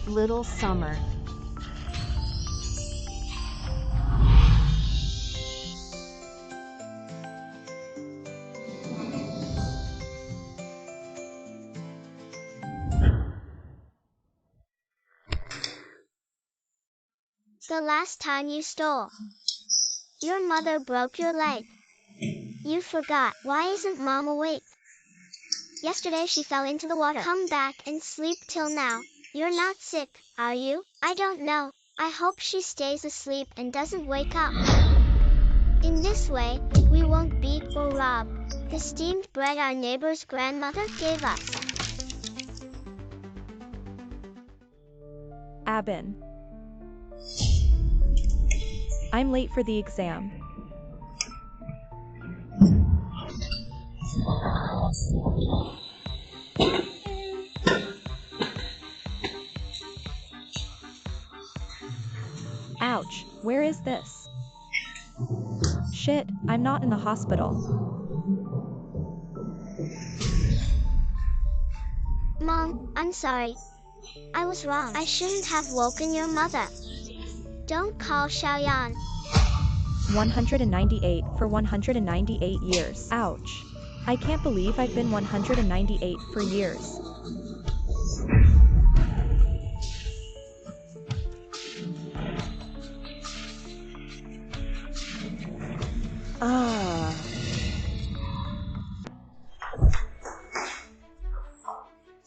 little summer. The last time you stole, your mother broke your leg. You forgot. Why isn't mom awake? Yesterday she fell into the water. Come back and sleep till now. You're not sick, are you? I don't know. I hope she stays asleep and doesn't wake up. In this way, we won't beat or rob the steamed bread our neighbor's grandmother gave us. Abin. I'm late for the exam. Ouch, where is this? Shit, I'm not in the hospital. Mom, I'm sorry. I was wrong. I shouldn't have woken your mother. Don't call Xiaoyan. 198 for 198 years. Ouch. I can't believe I've been 198 for years.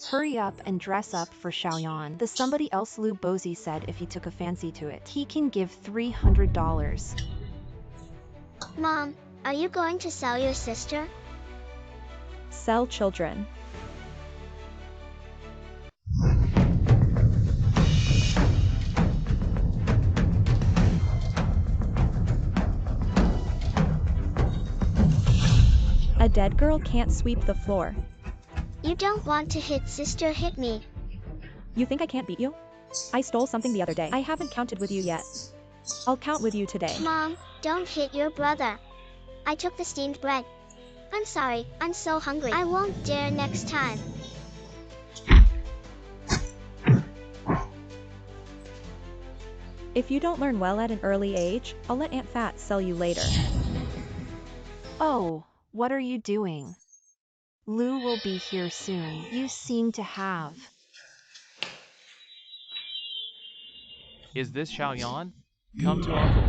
Hurry up and dress up for Xiaoyan. The somebody else Lu Bozi said if he took a fancy to it, he can give $300. Mom, are you going to sell your sister? Sell children. A dead girl can't sweep the floor. You don't want to hit sister, hit me. You think I can't beat you? I stole something the other day. I haven't counted with you yet. I'll count with you today. Mom, don't hit your brother. I took the steamed bread. I'm sorry, I'm so hungry. I won't dare next time. If you don't learn well at an early age, I'll let Aunt Fat sell you later. Oh, what are you doing? Lu will be here soon. You seem to have. Is this Xiaoyan? Come to Uncle.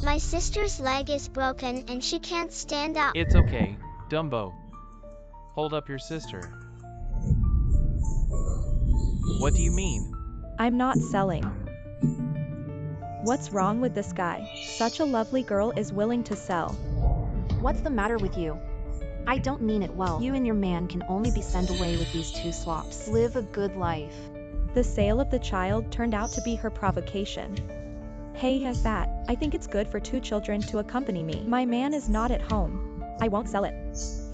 My sister's leg is broken and she can't stand up. It's okay, Dumbo. Hold up your sister. What do you mean? I'm not selling. What's wrong with this guy? Such a lovely girl is willing to sell. What's the matter with you? I don't mean it well. You and your man can only be sent away with these two slops. Live a good life. The sale of the child turned out to be her provocation. Hey, Fat, I think it's good for two children to accompany me. My man is not at home. I won't sell it.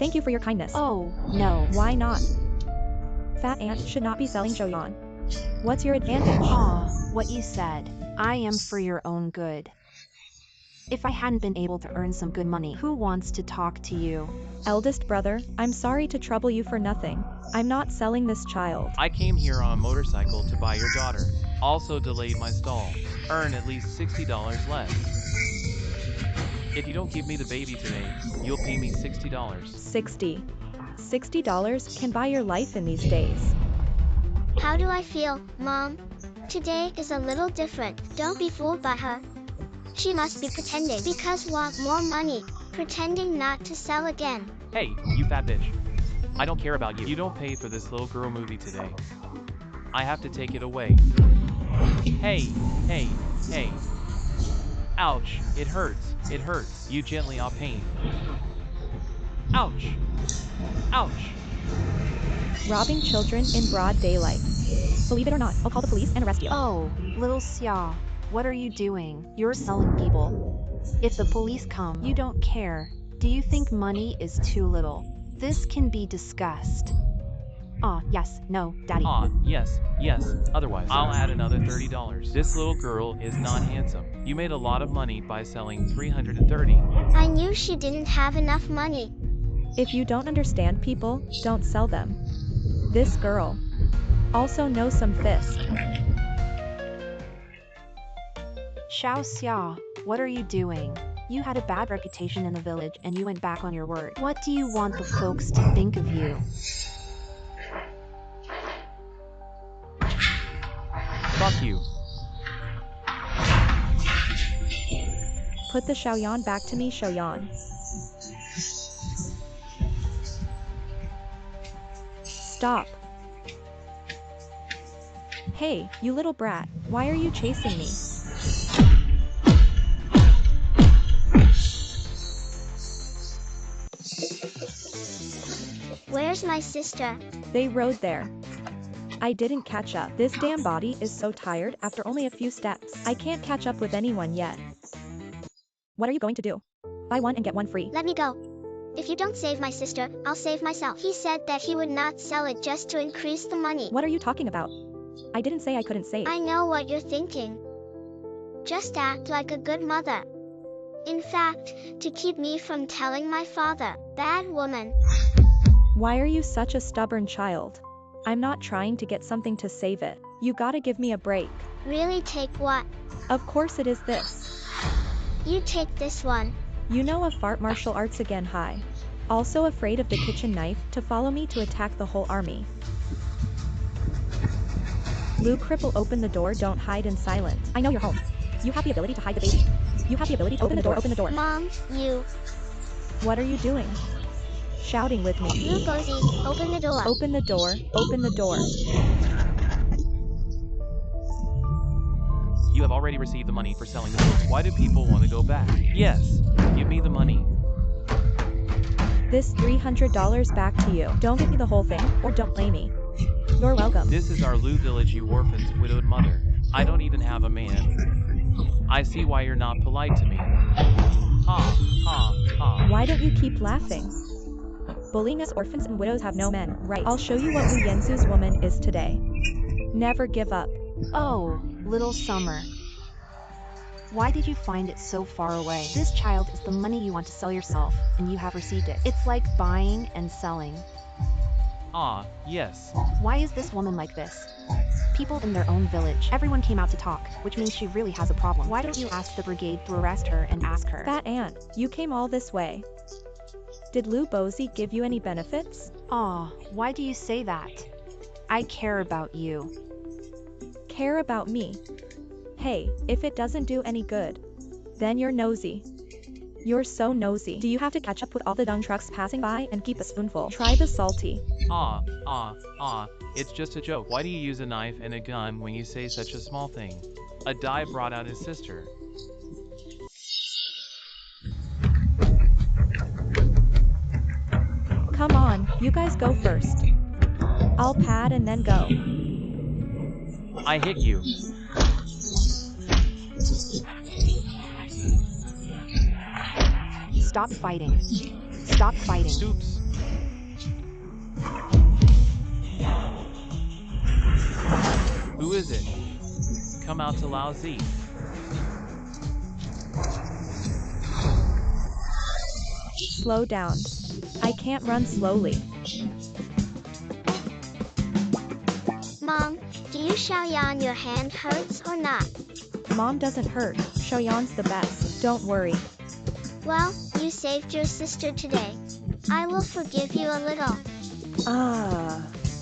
Thank you for your kindness. Oh, no. Why not? Fat Aunt should not be selling Xiaoyan. What's your advantage? What you said. I am for your own good. If I hadn't been able to earn some good money, who wants to talk to you? Eldest brother, I'm sorry to trouble you for nothing. I'm not selling this child. I came here on a motorcycle to buy your daughter. Also delayed my stall. Earn at least $60 less. If you don't give me the baby today, you'll pay me $60. $60 can buy your life in these days. How do I feel, Mom? Today is a little different. Don't be fooled by her. She must be pretending because want more money, pretending not to sell again. Hey, you fat bitch. I don't care about you. You don't pay for this little girl movie today. I have to take it away. Hey. Ouch, it hurts. You gently are pain. Ouch. Robbing children in broad daylight. Believe it or not, I'll call the police and arrest you. Oh, little Xia, what are you doing? You're selling people. If the police come, you don't care. Do you think money is too little? This can be discussed. Yes, no, Daddy. Yes. Otherwise, I'll add another $30. This little girl is not handsome. You made a lot of money by selling 330. I knew she didn't have enough money. If you don't understand people, don't sell them. This girl. Also know some fist. Xiao Xia, what are you doing? You had a bad reputation in the village and you went back on your word. What do you want the folks to think of you? Fuck you. Put the Xiaoyan back to me, Xiaoyan. Stop. Hey, you little brat, why are you chasing me? Where's my sister? They rode there. I didn't catch up. This damn body is so tired after only a few steps. I can't catch up with anyone yet. What are you going to do? Buy one and get one free. Let me go. If you don't save my sister, I'll save myself. He said that he would not sell it just to increase the money. What are you talking about? I didn't say I couldn't save. I know what you're thinking. Just act like a good mother. In fact, to keep me from telling my father. Bad woman. Why are you such a stubborn child? I'm not trying to get something to save it. You gotta give me a break. Really take what? Of course it is this. You take this one. You know a fart martial arts again, hi. Also afraid of the kitchen knife to follow me to attack the whole army. Lou cripple, open the door, don't hide in silence. I know you're home. You have the ability to hide the baby. You have the ability to open the door, open the door. Mom, you. What are you doing? Shouting with me. Lou Bozy, open the door. Open the door, open the door. You have already received the money for selling the books. Why do people want to go back? Yes, give me the money. This $300 back to you. Don't give me the whole thing, or don't play me. You're welcome. This is our Lu village, you orphan's widowed mother. I don't even have a man. I see why you're not polite to me. Ha, ha, ha. Why don't you keep laughing? Bullying us orphans and widows have no men, right? I'll show you what Wu Yenzu's woman is today. Never give up. Oh, little Summer. Why did you find it so far away? This child is the money you want to sell yourself, and you have received it. It's like buying and selling. Ah, yes. Why is this woman like this? People in their own village, everyone came out to talk, which means she really has a problem. Why don't you ask the brigade to arrest her and ask her? Fat aunt, you came all this way. Did Lou Bozy give you any benefits? Aw, why do you say that? I care about you. Care about me? Hey, if it doesn't do any good, then you're nosy. You're so nosy. Do you have to catch up with all the dung trucks passing by and keep a spoonful? Try the salty. It's just a joke. Why do you use a knife and a gun when you say such a small thing? A die brought out his sister. Come on, you guys go first. I'll pad and then go. I hit you. Stop fighting. Stop fighting. Oops. Who is it? Come out to Lao Z. Slow down. I can't run slowly. Mom, do you Xiaoyan your hand hurts or not? Mom doesn't hurt. Xiaoyan's the best. Don't worry. Well, you saved your sister today. I will forgive you a little.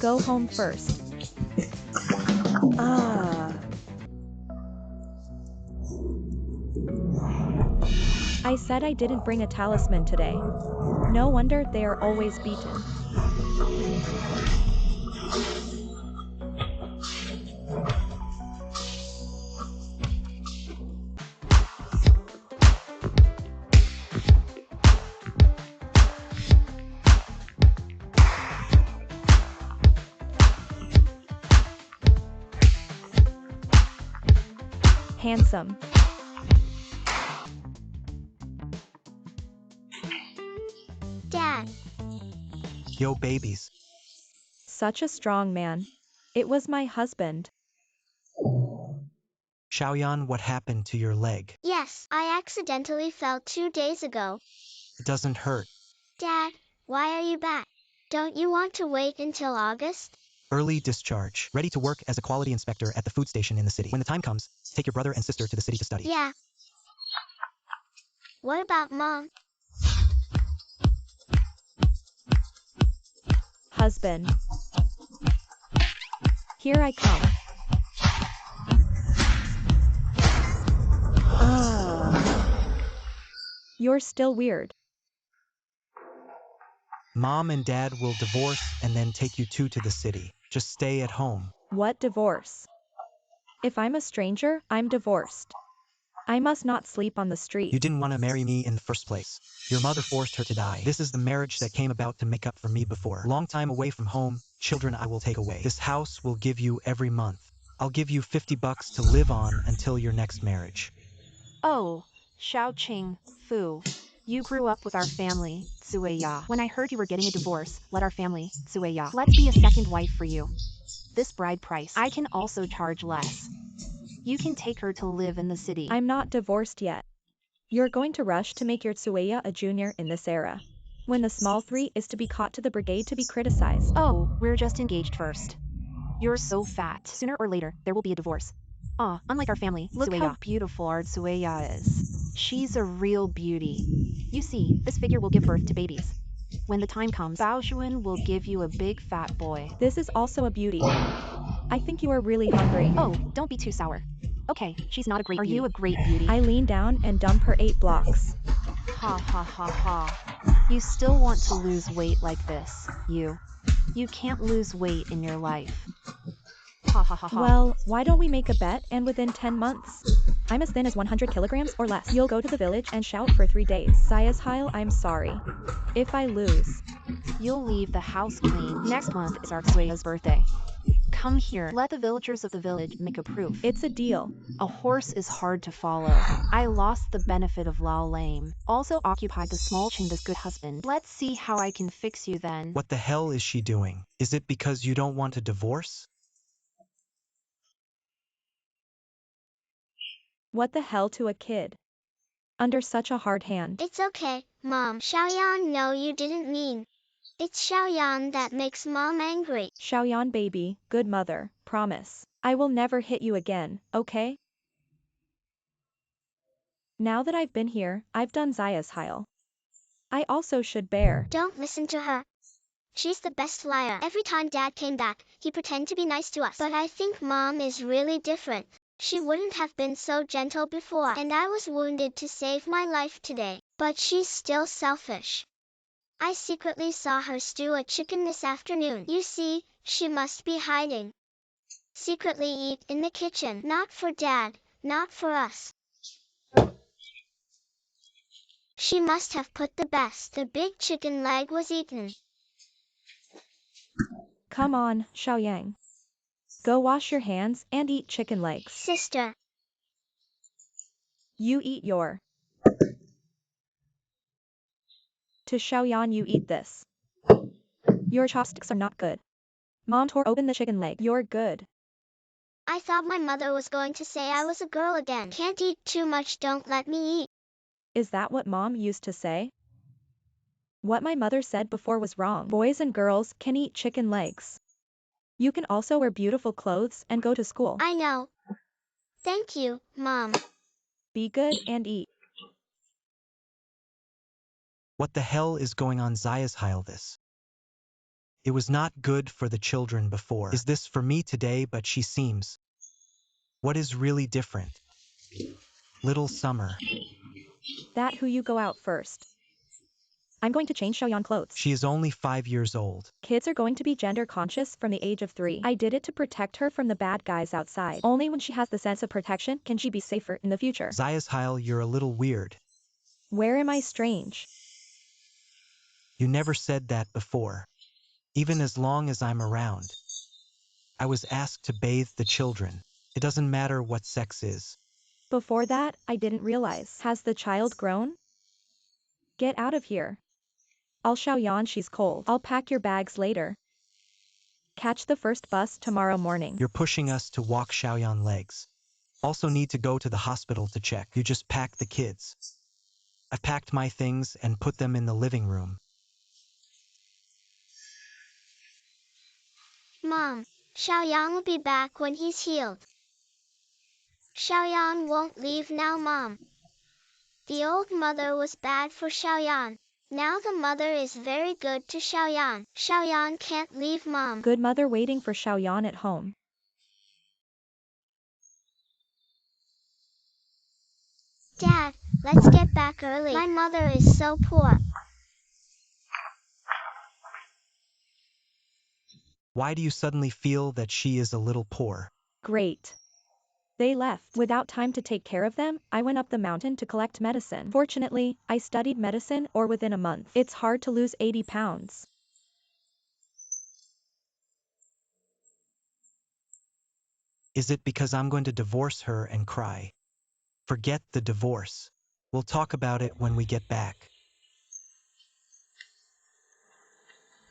Go home first. I said I didn't bring a talisman today. No wonder they are always beaten. Handsome. Dad. Yo, babies. Such a strong man. It was my husband. Xiaoyan, what happened to your leg? Yes, I accidentally fell 2 days ago. It doesn't hurt. Dad, why are you back? Don't you want to wait until August? Early discharge. Ready to work as a quality inspector at the food station in the city. When the time comes, take your brother and sister to the city to study. Yeah. What about mom? Husband. Here I come. You're still weird. Mom and dad will divorce and then take you two to the city. Just stay at home. What divorce? If I'm a stranger, I'm divorced. I must not sleep on the street. You didn't want to marry me in the first place. Your mother forced her to die. This is the marriage that came about to make up for me before. Long time away from home, children I will take away. This house will give you every month. I'll give you $50 to live on until your next marriage. Oh, Xiaoqing, Fu. You grew up with our family, Zueya. When I heard you were getting a divorce, let our family, Zueya. Let's be a second wife for you. This bride price, I can also charge less. You can take her to live in the city. I'm not divorced yet. You're going to rush to make your Tsueya a junior in this era. When the small three is to be caught to the brigade to be criticized. Oh, we're just engaged first. You're so fat. Sooner or later, there will be a divorce. Unlike our family, look how beautiful our Zueya is. She's a real beauty. You see, this figure will give birth to babies. When the time comes, Baojuan will give you a big fat boy. This is also a beauty. I think you are really hungry. Oh, don't be too sour. Okay, she's not a great beauty. Are you a great beauty? I lean down and dump her 8 blocks. Ha ha ha ha. You still want to lose weight like this, you. You can't lose weight in your life. Ha ha ha ha. Well, why don't we make a bet and within 10 months? I'm as thin as 100 kilograms or less. You'll go to the village and shout for 3 days. Sayasheil, I'm sorry. If I lose, you'll leave the house clean. Next month is our Xueya's birthday. Come here. Let the villagers of the village make a proof. It's a deal. A horse is hard to follow. I lost the benefit of Lao Lame. Also occupied the small Chinda's good husband. Let's see how I can fix you then. What the hell is she doing? Is it because you don't want a divorce? What the hell to a kid? Under such a hard hand. It's okay, Mom. Xiaoyan, no, you didn't mean. It's Xiaoyan that makes Mom angry. Xiaoyan baby, good mother, promise. I will never hit you again, okay? Now that I've been here, I've done Zaya's Heil. I also should bear. Don't listen to her. She's the best liar. Every time Dad came back, he pretended to be nice to us. But I think Mom is really different. She wouldn't have been so gentle before. And I was wounded to save my life today. But she's still selfish. I secretly saw her stew a chicken this afternoon. You see, she must be hiding. Secretly eat in the kitchen. Not for Dad, not for us. She must have put the best. The big chicken leg was eaten. Come on, Xiaoyang. Go wash your hands and eat chicken legs. Sister. You eat your. To Xiaoyan you eat this. Your chopsticks are not good. Mom tore open the chicken leg. You're good. I thought my mother was going to say I was a girl again. Can't eat too much, don't let me eat. Is that what Mom used to say? What my mother said before was wrong. Boys and girls can eat chicken legs. You can also wear beautiful clothes and go to school. I know. Thank you, Mom. Be good and eat. What the hell is going on? Zaya's Heil this. It was not good for the children before. Is this for me today? But she seems. What is really different? Little Summer. That who you go out first. I'm going to change Xiaoyan clothes. She is only 5 years old. Kids are going to be gender conscious from the age of 3. I did it to protect her from the bad guys outside. Only when she has the sense of protection can she be safer in the future. Zaya's Heil, you're a little weird. Where am I strange? You never said that before. Even as long as I'm around. I was asked to bathe the children. It doesn't matter what sex is. Before that, I didn't realize. Has the child grown? Get out of here. I'll Xiaoyan she's cold. I'll pack your bags later. Catch the first bus tomorrow morning. You're pushing us to walk Xiaoyan legs. Also need to go to the hospital to check. You just pack the kids. I've packed my things and put them in the living room. Mom, Xiaoyan will be back when he's healed. Xiaoyan won't leave now, Mom. The old mother was bad for Xiaoyan. Now the mother is very good to Xiaoyan. Xiaoyan can't leave Mom. Good mother waiting for Xiaoyan at home. Dad, let's get back early. My mother is so poor. Why do you suddenly feel that she is a little poor? Great. They left. Without time to take care of them, I went up the mountain to collect medicine. Fortunately, I studied medicine or within a month. It's hard to lose 80 pounds. Is it because I'm going to divorce her and cry? Forget the divorce. We'll talk about it when we get back.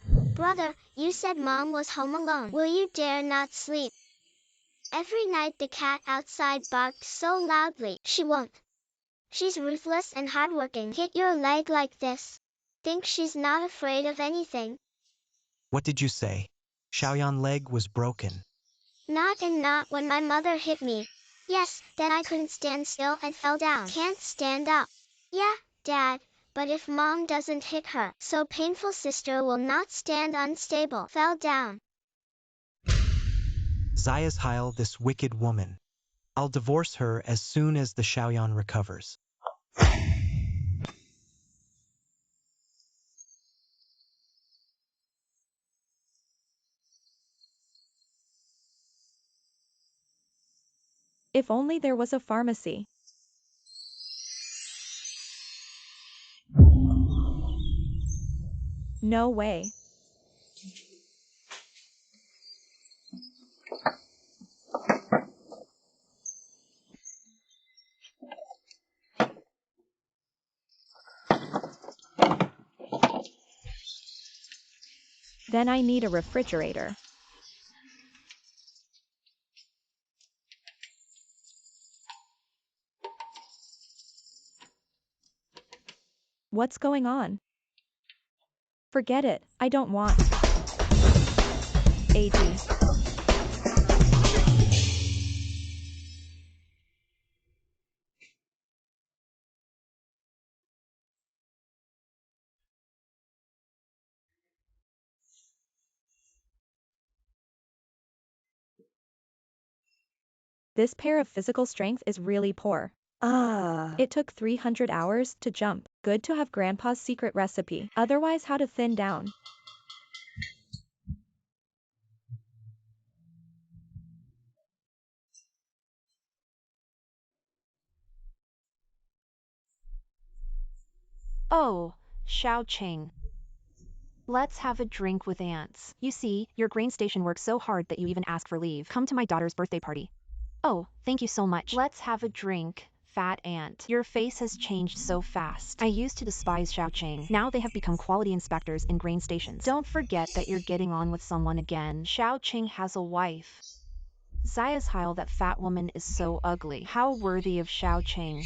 Brother, you said Mom was home alone. Will you dare not sleep? Every night the cat outside barks so loudly. She won't. She's ruthless and hardworking. Hit your leg like this. Think she's not afraid of anything. What did you say? Xiaoyan leg was broken. Not when my mother hit me. Yes, then I couldn't stand still and fell down. Can't stand up. Yeah, Dad, but if Mom doesn't hit her, so painful sister will not stand unstable. Fell down. Zayas Heil, this wicked woman. I'll divorce her as soon as the Xiaoyan recovers. If only there was a pharmacy. No way. Then I need a refrigerator. What's going on? Forget it, I don't want. AD. This pair of physical strength is really poor. It took 300 hours to jump. Good to have Grandpa's secret recipe. Otherwise, how to thin down? Oh, Xiaoqing. Let's have a drink with ants. You see, your grain station works so hard that you even ask for leave. Come to my daughter's birthday party. Oh, thank you so much. Let's have a drink, fat ant. Your face has changed so fast. I used to despise Xiaoqing. Now they have become quality inspectors in grain stations. Don't forget that you're getting on with someone again. Xiaoqing has a wife. Zaya's Heil, that fat woman is so ugly. How worthy of Xiaoqing.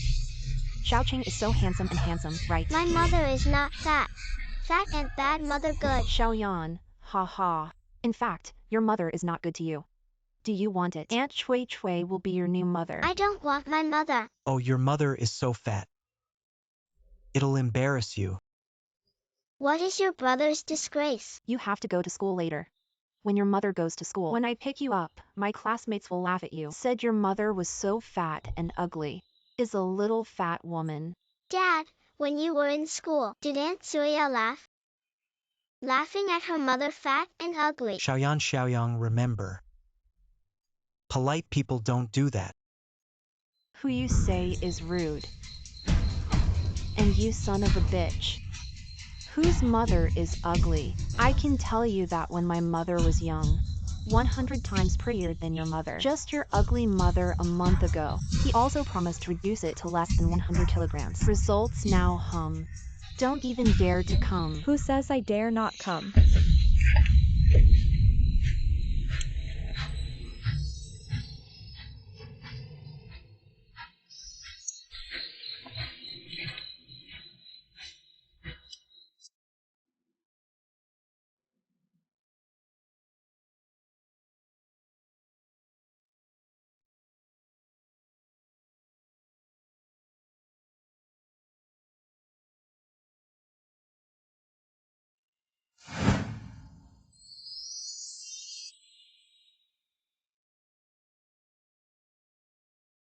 Xiaoqing is so handsome and handsome, right? My mother is not fat. Fat and bad mother good. Xiaoyan, ha ha. In fact, your mother is not good to you. Do you want it? Aunt Chui Chui will be your new mother. I don't want my mother. Oh, your mother is so fat. It'll embarrass you. What is your brother's disgrace? You have to go to school later. When your mother goes to school. When I pick you up, my classmates will laugh at you. Said your mother was so fat and ugly. Is a little fat woman. Dad, when you were in school, did Aunt Suya laugh? Laughing at her mother fat and ugly. Xiaoyan, remember. Polite people don't do that. Who you say is rude. And you son of a bitch. Whose mother is ugly? I can tell you that when my mother was young. 100 times prettier than your mother. Just your ugly mother a month ago. He also promised to reduce it to less than 100 kilograms. Results now hum. Don't even dare to come. Who says I dare not come?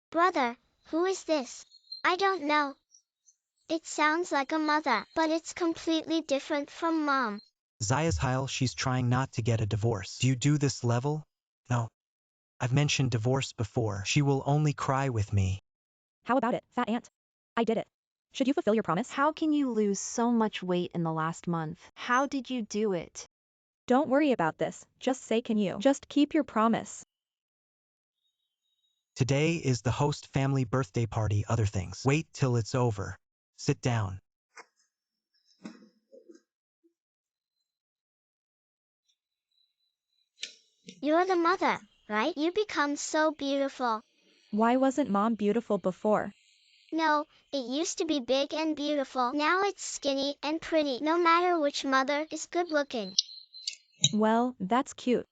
Brother, who is this? I don't know. It sounds like a mother, but it's completely different from mom. Zaya's she's trying not to get a divorce. Do you do this level? No. I've mentioned divorce before. She will only cry with me. How about it, fat ant? I did it. Should you fulfill your promise? How can you lose so much weight in the last month? How did you do it? Don't worry about this, just say can you. Just keep your promise. Today is the host family birthday party, other things. Wait till it's over. Sit down. You're the mother, right? You become so beautiful. Why wasn't mom beautiful before? No, it used to be big and beautiful. Now it's skinny and pretty. No matter which mother is good looking. Well, that's cute.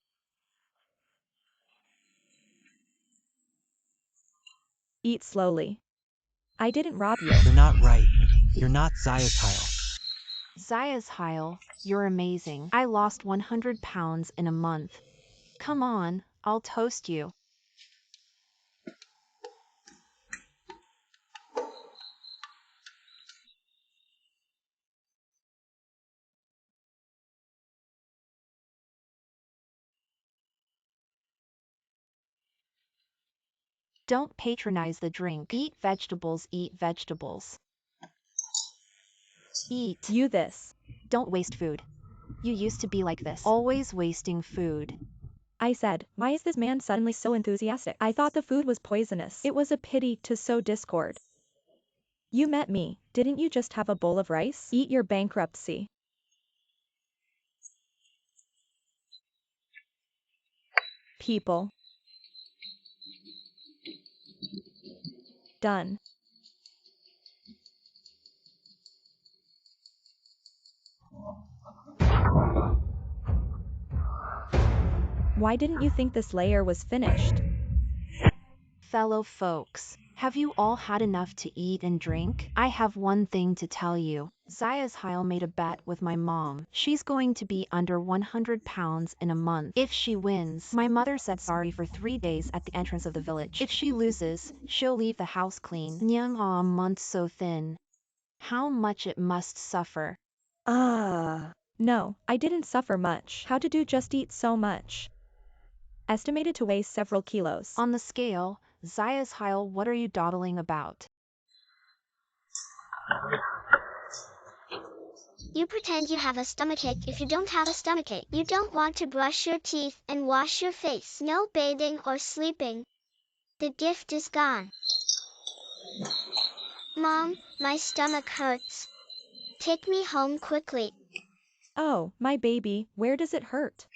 Eat slowly. I didn't rob you. You're not right. You're not Zaya's. Zaya's, you're amazing. I lost 100 pounds in a month. Come on, I'll toast you. Don't patronize the drink. Eat vegetables, eat vegetables. Eat. You this. Don't waste food. You used to be like this, always wasting food. I said, why is this man suddenly so enthusiastic? I thought the food was poisonous. It was a pity to sow discord. You met me, didn't you just have a bowl of rice? Eat your bankruptcy. People. Done. Why didn't you think this layer was finished? Fellow folks, have you all had enough to eat and drink? I have one thing to tell you. Zaya's made a bet with my mom. She's going to be under 100 pounds in a month. If she wins, my mother said sorry for 3 days at the entrance of the village. If she loses, she'll leave the house clean. Nyang a month so thin. How much it must suffer. No, I didn't suffer much. How did you just eat so much? Estimated to weigh several kilos. On the scale, Zaya's what are you dawdling about? You pretend you have a stomachache if you don't have a stomachache. You don't want to brush your teeth and wash your face. No bathing or sleeping. The gift is gone. Mom, my stomach hurts. Take me home quickly. Oh, my baby, where does it hurt?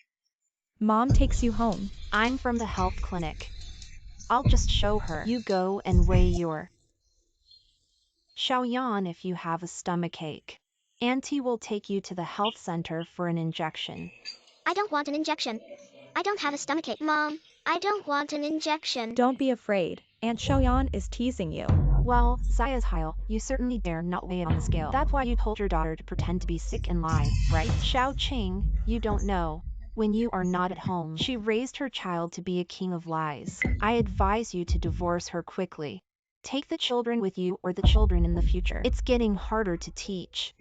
Mom takes you home. I'm from the health clinic. I'll just show her. You go and weigh your Xiaoyan if you have a stomachache. Auntie will take you to the health center for an injection. I don't want an injection. I don't have a stomachache. Mom, I don't want an injection. Don't be afraid, Aunt Xiaoyan is teasing you. Well, Zaya's you certainly dare not weigh it on the scale. That's why you told your daughter to pretend to be sick and lie, right? Xiao Qing, you don't know. When you are not at home, she raised her child to be a king of lies. I advise you to divorce her quickly. Take the children with you or the children in the future. It's getting harder to teach.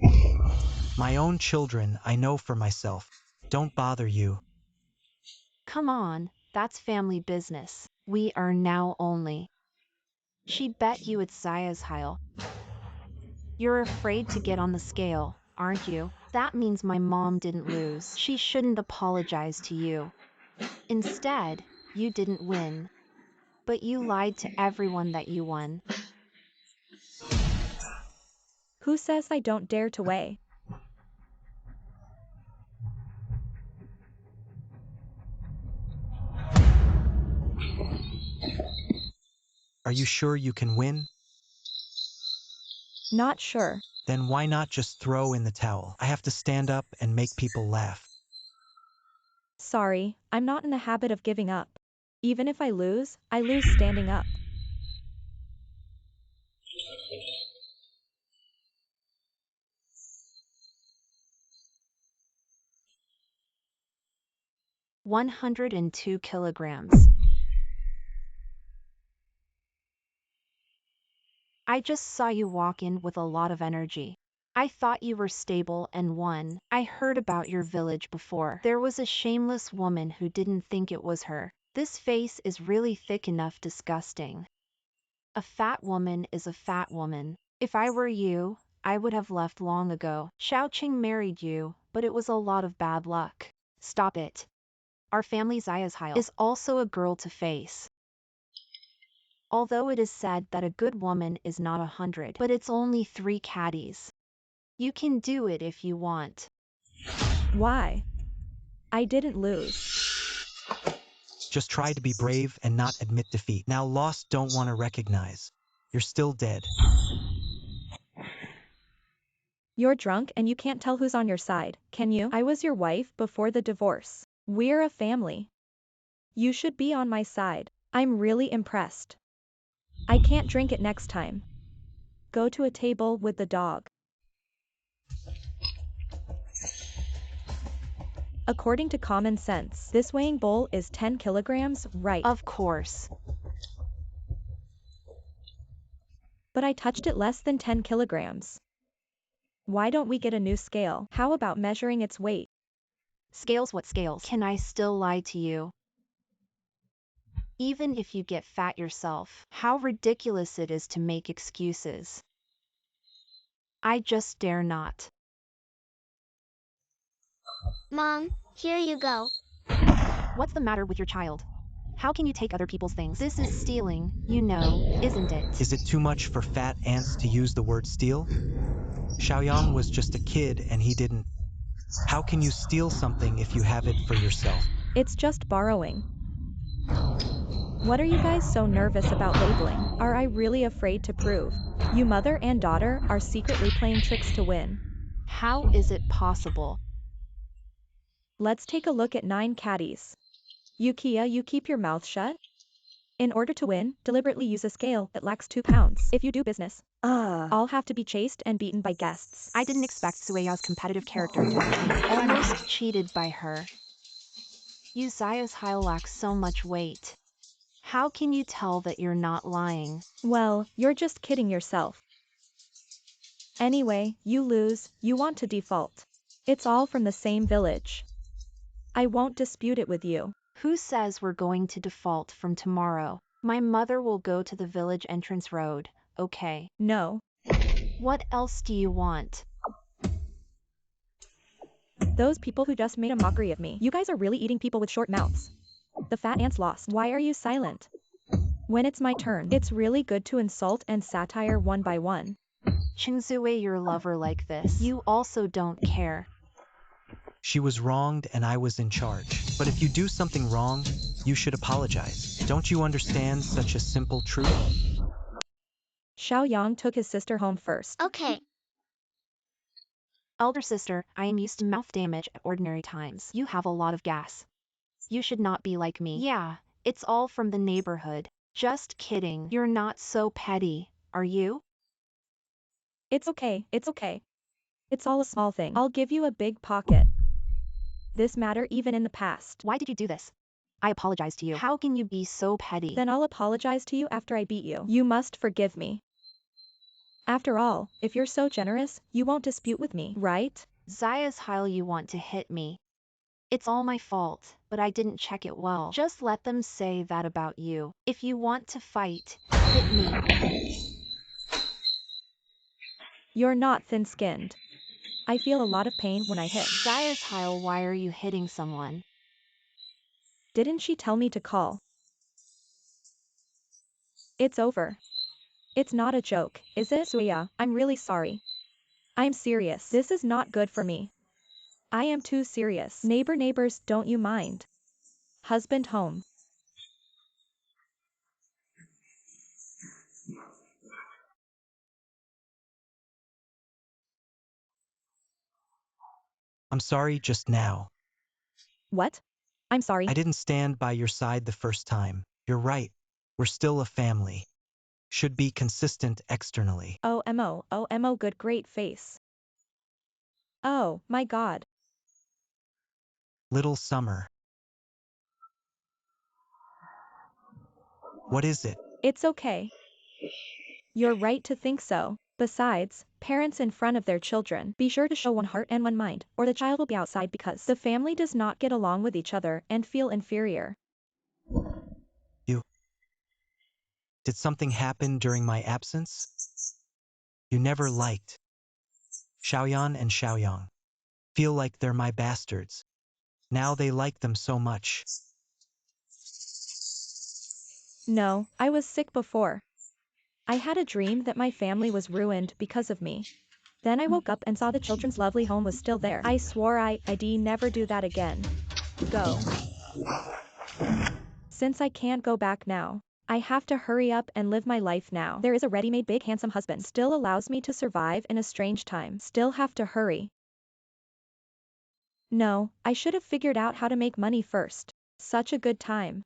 My own children, I know for myself. Don't bother you. Come on, that's family business. We are now only. She bet you it's Zaya's You're afraid to get on the scale, aren't you? That means my mom didn't lose. She shouldn't apologize to you. Instead, you didn't win. But you lied to everyone that you won. Who says I don't dare to weigh? Are you sure you can win? Not sure. Then why not just throw in the towel? I have to stand up and make people laugh. Sorry, I'm not in the habit of giving up. Even if I lose standing up. $102 kilograms. I just saw you walk in with a lot of energy. I thought you were stable and won. I heard about your village before. There was a shameless woman who didn't think it was her. This face is really thick enough disgusting. A fat woman is a fat woman. If I were you, I would have left long ago. Xiaoqing married you, but it was a lot of bad luck. Stop it. Our family Xiaohile is also a girl to face. Although it is said that a good woman is not 100, but it's only 3 caddies. You can do it if you want. Why? I didn't lose. Just try to be brave and not admit defeat. Now lost don't want to recognize. You're still dead. You're drunk and you can't tell who's on your side, can you? I was your wife before the divorce. We're a family. You should be on my side. I'm really impressed. I can't drink it next time. Go to a table with the dog. According to common sense, this weighing bowl is 10 kilograms, right? Of course. But I touched it less than 10 kilograms. Why don't we get a new scale? How about measuring its weight? Scales what scales? Can I still lie to you? Even if you get fat yourself, how ridiculous it is to make excuses. I just dare not. Mom, here you go. What's the matter with your child? How can you take other people's things? This is stealing, you know, isn't it? Is it too much for fat ants to use the word steal? Xiaoyang was just a kid and he didn't. How can you steal something if you have it for yourself? It's just borrowing. What are you guys so nervous about labeling? Are I really afraid to prove? You mother and daughter are secretly playing tricks to win. How is it possible? Let's take a look at 9 caddies. Yukiya, you keep your mouth shut. In order to win, deliberately use a scale that lacks 2 pounds. If you do business, I'll have to be chased and beaten by guests. I didn't expect Sueya's competitive character to beat me. Almost cheated by her. You Xiaohile lacks so much weight. How can you tell that you're not lying? Well, you're just kidding yourself. Anyway, you lose, you want to default. It's all from the same village. I won't dispute it with you. Who says we're going to default from tomorrow? My mother will go to the village entrance road, okay? No. What else do you want? Those people who just made a mockery of me. You guys are really eating people with short mouths. The fat ants lost. Why are you silent? When it's my turn, it's really good to insult and satire one by one. Qingzue your lover like this. You also don't care. She was wronged and I was in charge. But if you do something wrong, you should apologize. Don't you understand such a simple truth? Xiaoyang took his sister home first. Okay. Elder sister, I am used to mouth damage at ordinary times. You have a lot of gas. You should not be like me. Yeah, it's all from the neighborhood. Just kidding. You're not so petty, are you? It's okay, it's okay. It's all a small thing. I'll give you a big pocket. This matter even in the past. Why did you do this? I apologize to you. How can you be so petty? Then I'll apologize to you after I beat you. You must forgive me. After all, if you're so generous, you won't dispute with me, right? Xiaohile, you want to hit me. It's all my fault, but I didn't check it well. Just let them say that about you. If you want to fight, hit me. You're not thin-skinned. I feel a lot of pain when I hit. Xiaohile, why are you hitting someone? Didn't she tell me to call? It's over. It's not a joke, is it? Suya, I'm really sorry. I'm serious. This is not good for me. I am too serious. Neighbors, don't you mind? Husband home. I'm sorry just now. What? I'm sorry. I didn't stand by your side the first time. You're right. We're still a family. Should be consistent externally. OMO, good great face. Oh, my god. Little Summer. What is it? It's okay. You're right to think so. Besides, parents in front of their children, be sure to show one heart and one mind, or the child will be outside because the family does not get along with each other and feel inferior. You. Did something happen during my absence? You never liked Xiaoyan and Xiaoyang. Feel like they're my bastards. Now they like them so much. No, I was sick before. I had a dream that my family was ruined because of me. Then I woke up and saw the children's lovely home was still there. I swore I'd never do that again. Go. Since I can't go back now, I have to hurry up and live my life now. There is a ready-made big handsome husband. Still allows me to survive in a strange time. Still have to hurry. No, I should have figured out how to make money first. Such a good time.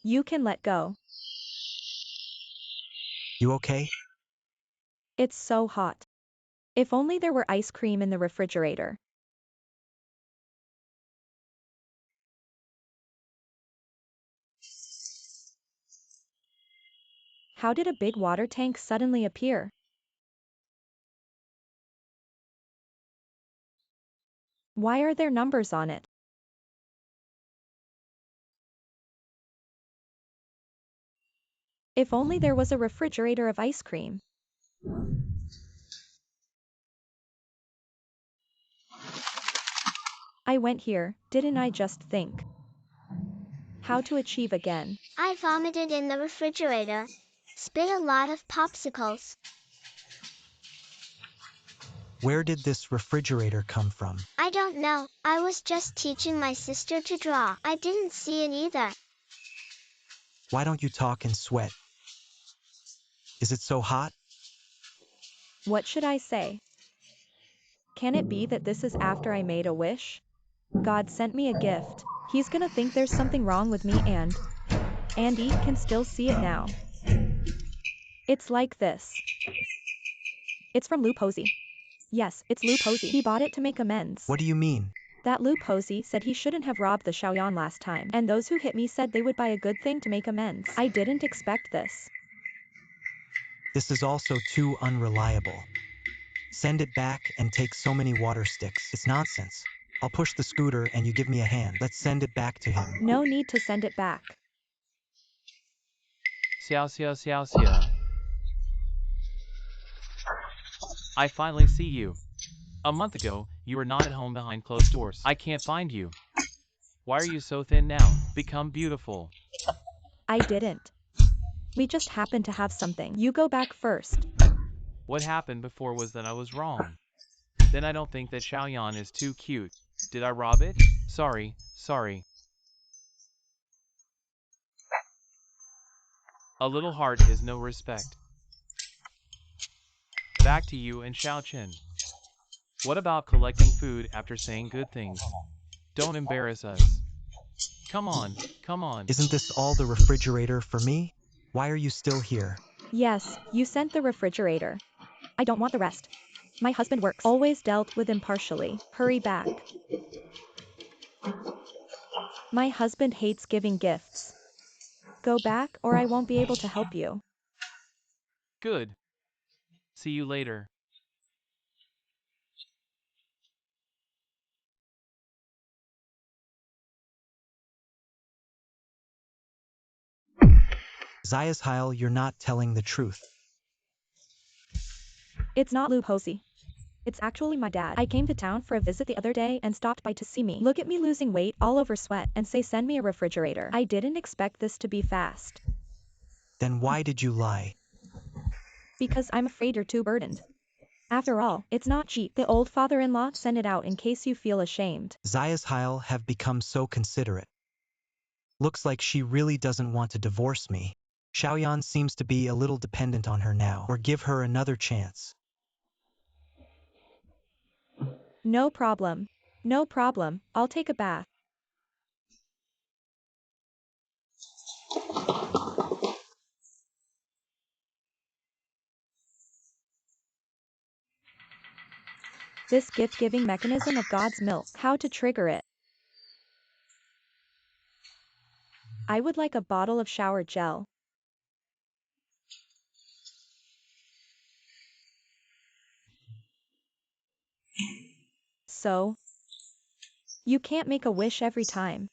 You can let go. You okay? It's so hot. If only there were ice cream in the refrigerator. How did a big water tank suddenly appear? Why are there numbers on it? If only there was a refrigerator of ice cream. I went here, didn't I just think? How to achieve again. I vomited in the refrigerator. Spit a lot of popsicles. Where did this refrigerator come from? I don't know. I was just teaching my sister to draw. I didn't see it either. Why don't you talk and sweat? Is it so hot? What should I say? Can it be that this is after I made a wish? God sent me a gift. He's gonna think there's something wrong with me and Andy can still see it now. It's like this. It's from Lou Posey. Yes, it's Lou Posey. He bought it to make amends. What do you mean? That Lou Posey said he shouldn't have robbed the Xiaoyan last time, and those who hit me said they would buy a good thing to make amends. I didn't expect this. This is also too unreliable. Send it back and take so many water sticks. It's nonsense. I'll push the scooter and you give me a hand. Let's send it back to him. No need to send it back. Xiao xiao xiao xiao. I finally see you. A month ago, you were not at home behind closed doors. I can't find you. Why are you so thin now? Become beautiful. I didn't. We just happened to have something. You go back first. What happened before was that I was wrong. Then I don't think that Xiaoyan is too cute. Did I rob it? Sorry. A little heart is no respect. Back to you and Xiaoqin. What about collecting food after saying good things? Don't embarrass us. Come on. Isn't this all the refrigerator for me? Why are you still here? Yes, you sent the refrigerator. I don't want the rest. My husband works. Always dealt with impartially. Hurry back. My husband hates giving gifts. Go back or I won't be able to help you. Good. See you later. Zayasheil, you're not telling the truth. It's not Lou Posey. It's actually my dad. I came to town for a visit the other day and stopped by to see me. Look at me losing weight all over sweat and say send me a refrigerator. I didn't expect this to be fast. Then why did you lie? Because I'm afraid you're too burdened. After all, it's not cheap. The old father-in-law sent it out in case you feel ashamed. Zayasheil have become so considerate. Looks like she really doesn't want to divorce me. Xiaoyan seems to be a little dependent on her now. Or give her another chance. No problem. No problem, I'll take a bath. This gift-giving mechanism of God's milk. How to trigger it. I would like a bottle of shower gel. So, you can't make a wish every time.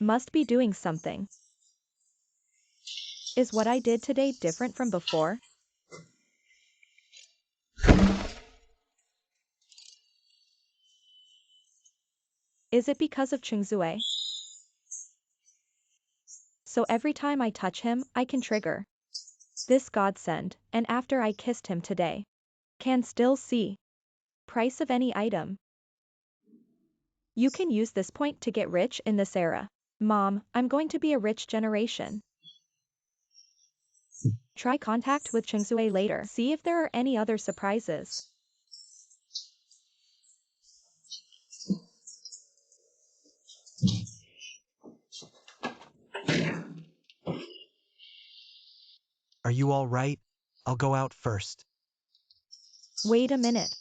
Must be doing something. Is what I did today different from before? Is it because of Chingzue? So every time I touch him, I can trigger this godsend, and after I kissed him today, can still see price of any item. You can use this point to get rich in this era. Mom, I'm going to be a rich generation. Try contact with Chingzue later. See if there are any other surprises. Are you all right? I'll go out first. Wait a minute.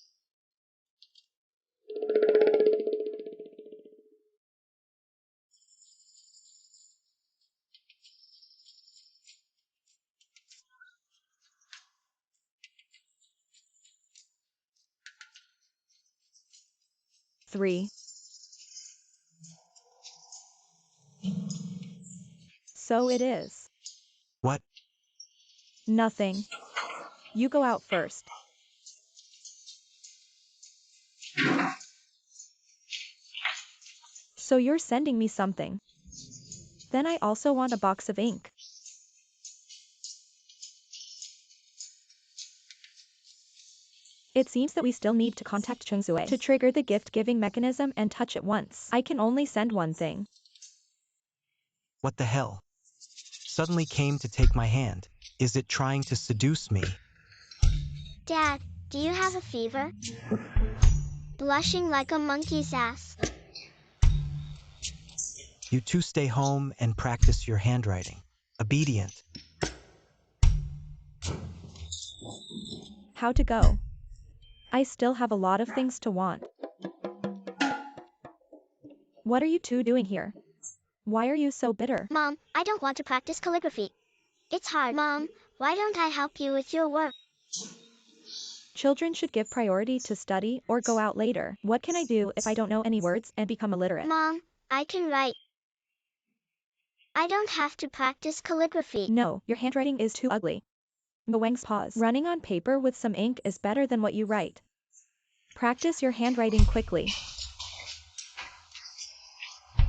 Three. So it is. What? Nothing. You go out first. So you're sending me something. Then I also want a box of ink. It seems that we still need to contact Chungzue to trigger the gift-giving mechanism and touch it once. I can only send one thing. What the hell? Suddenly came to take my hand. Is it trying to seduce me? Dad, do you have a fever? Blushing like a monkey's ass. You two stay home and practice your handwriting. Obedient. How to go? I still have a lot of things to want. What are you two doing here? Why are you so bitter? Mom, I don't want to practice calligraphy. It's hard. Mom, why don't I help you with your work? Children should give priority to study or go out later. What can I do if I don't know any words and become illiterate? Mom, I can write. I don't have to practice calligraphy. No, your handwriting is too ugly. Nguyen's pause. Running on paper with some ink is better than what you write. Practice your handwriting quickly.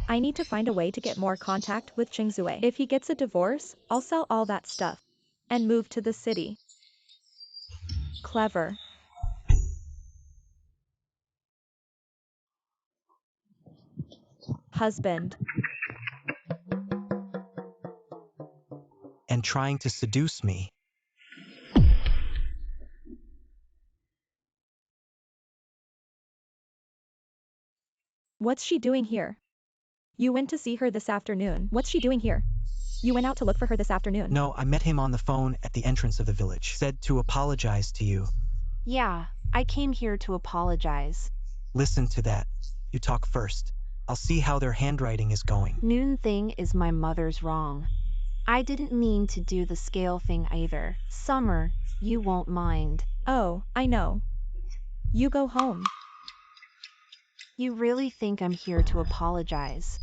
I need to find a way to get more contact with Chingzue. If he gets a divorce, I'll sell all that stuff and move to the city. Clever. Husband. And trying to seduce me. What's she doing here? You went to see her this afternoon. What's she doing here? You went out to look for her this afternoon. No, I met him on the phone at the entrance of the village. Said to apologize to you. Yeah, I came here to apologize. Listen to that. You talk first. I'll see how their handwriting is going. Noon thing is my mother's wrong. I didn't mean to do the scale thing either. Summer, you won't mind. Oh, I know. You go home. You really think I'm here to apologize?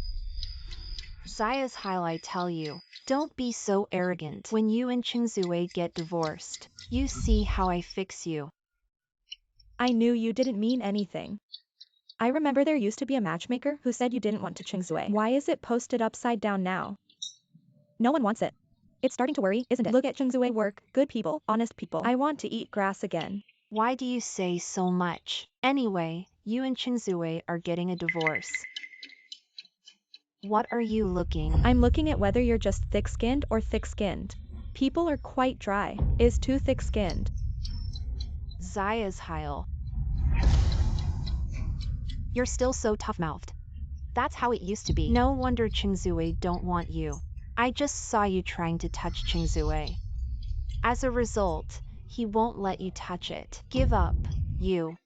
Zaya's highlight tell you, don't be so arrogant. When you and Chingzue get divorced, you see how I fix you. I knew you didn't mean anything. I remember there used to be a matchmaker who said you didn't want to Chingzue. Why is it posted upside down now? No one wants it. It's starting to worry, isn't it? Look at Chingzue work, good people, honest people. I want to eat grass again. Why do you say so much? Anyway, you and Chingzue are getting a divorce. What are you looking? I'm looking at whether you're just thick-skinned or thick-skinned. People are quite dry. Is too thick-skinned. Zaya's Heil. You're still so tough-mouthed. That's how it used to be. No wonder Chingzue don't want you. I just saw you trying to touch Chingzue. As a result, he won't let you touch it. Give up, you.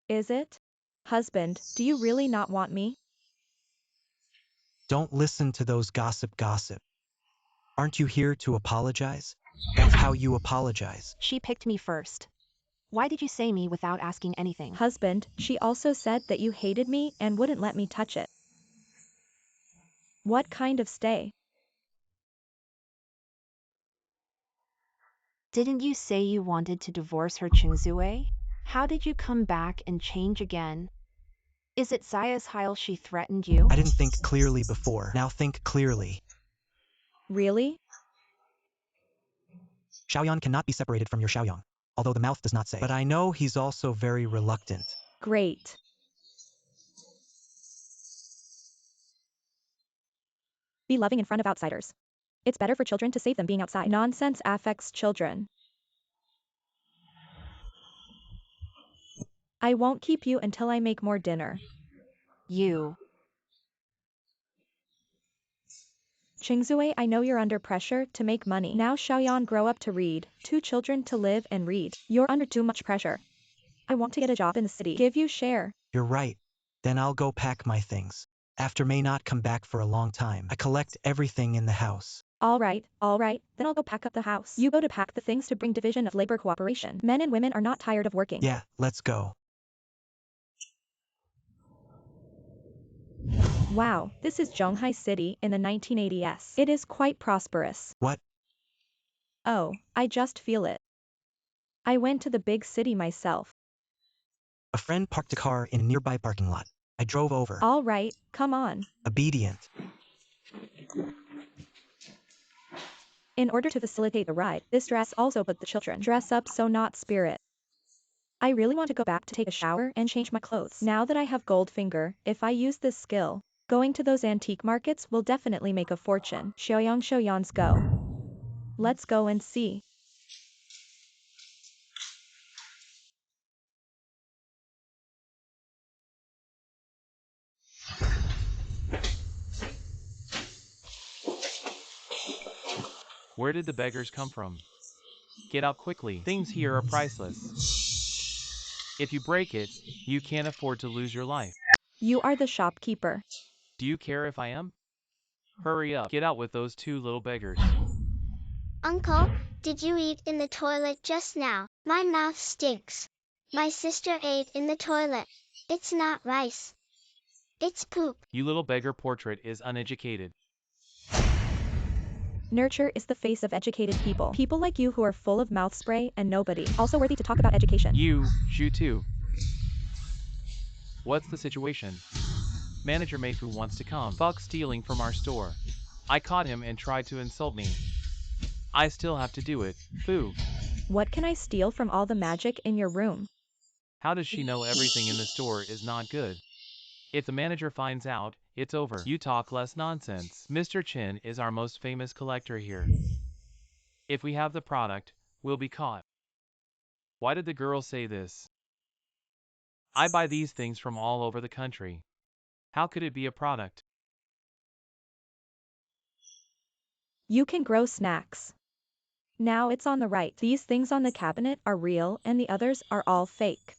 Is it? Husband, do you really not want me? Don't listen to those gossip. Aren't you here to apologize? That's how you apologize. She picked me first. Why did you say me without asking anything? Husband, she also said that you hated me and wouldn't let me touch it. What kind of stay? Didn't you say you wanted to divorce her, Chingzue? How did you come back and change again? Is it Saya's Heil she threatened you? I didn't think clearly before. Now think clearly. Really? Xiaoyan cannot be separated from your Xiaoyang, although the mouth does not say. But I know he's also very reluctant. Great. Be loving in front of outsiders. It's better for children to save them being outside. Nonsense affects children. I won't keep you until I make more dinner. You. Chingzue, I know you're under pressure to make money. Now Xiaoyan grow up to read, 2 children to live and read. You're under too much pressure. I want to get a job in the city. Give you share. You're right. Then I'll go pack my things. After may not come back for a long time. I collect everything in the house. All right, then I'll go pack up the house. You go to pack the things to bring division of labor cooperation. Men and women are not tired of working. Yeah, let's go. Wow, this is Zhonghai City in the 1980s. It is quite prosperous. What? Oh, I just feel it. I went to the big city myself. A friend parked a car in a nearby parking lot. I drove over. All right, come on. Obedient. In order to facilitate the ride, this dress also put the children dress up so not spirit. I really want to go back to take a shower and change my clothes. Now that I have Goldfinger, if I use this skill, going to those antique markets will definitely make a fortune. Xiaoyang's go. Let's go and see. Where did the beggars come from? Get out quickly. Things here are priceless. If you break it, you can't afford to lose your life. You are the shopkeeper. Do you care if I am? Hurry up. Get out with those 2 little beggars. Uncle, did you eat in the toilet just now? My mouth stinks. My sister ate in the toilet. It's not rice. It's poop. You little beggar, portrait is uneducated. Nurture is the face of educated people. People like you who are full of mouth spray and nobody. Also worthy to talk about education. You too. What's the situation? Manager Meifu wants to come. Fuck stealing from our store. I caught him and tried to insult me. I still have to do it. Foo. What can I steal from all the magic in your room? How does she know everything in the store is not good? If the manager finds out, it's over. You talk less nonsense. Mr. Chin is our most famous collector here. If we have the product, we'll be caught. Why did the girl say this? I buy these things from all over the country. How could it be a product? You can grow snacks. Now it's on the right. These things on the cabinet are real and the others are all fake.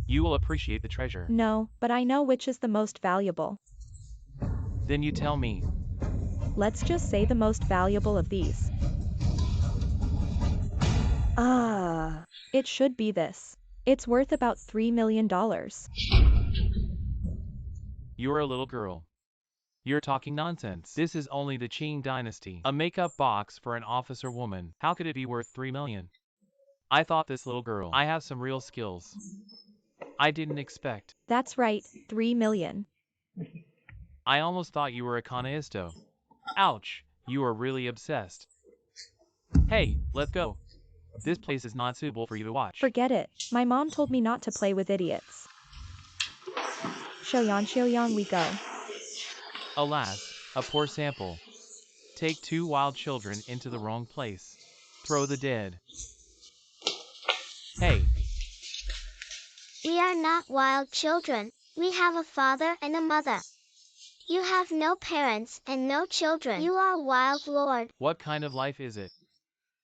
You will appreciate the treasure. No, but I know which is the most valuable. Then you tell me. Let's just say the most valuable of these. It should be this. It's worth about $3 million. You're a little girl. You're talking nonsense. This is only the Qing dynasty. A makeup box for an officer woman. How could it be worth 3 million? I thought this little girl. I have some real skills. I didn't expect. That's right, 3 million. I almost thought you were a coneisto. Ouch, you are really obsessed. Hey, let's go. This place is not suitable for you to watch. Forget it. My mom told me not to play with idiots. Xiaoyan, we go. Alas, a poor sample. Take 2 wild children into the wrong place. Throw the dead. Hey. We are not wild children. We have a father and a mother. You have no parents and no children. You are wild lord. What kind of life is it?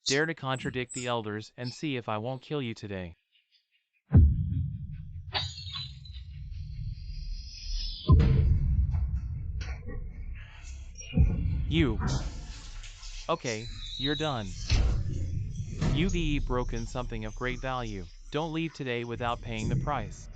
Dare to contradict the elders and see if I won't kill you today. You. Okay, you're done. You've broken something of great value. Don't leave today without paying the price.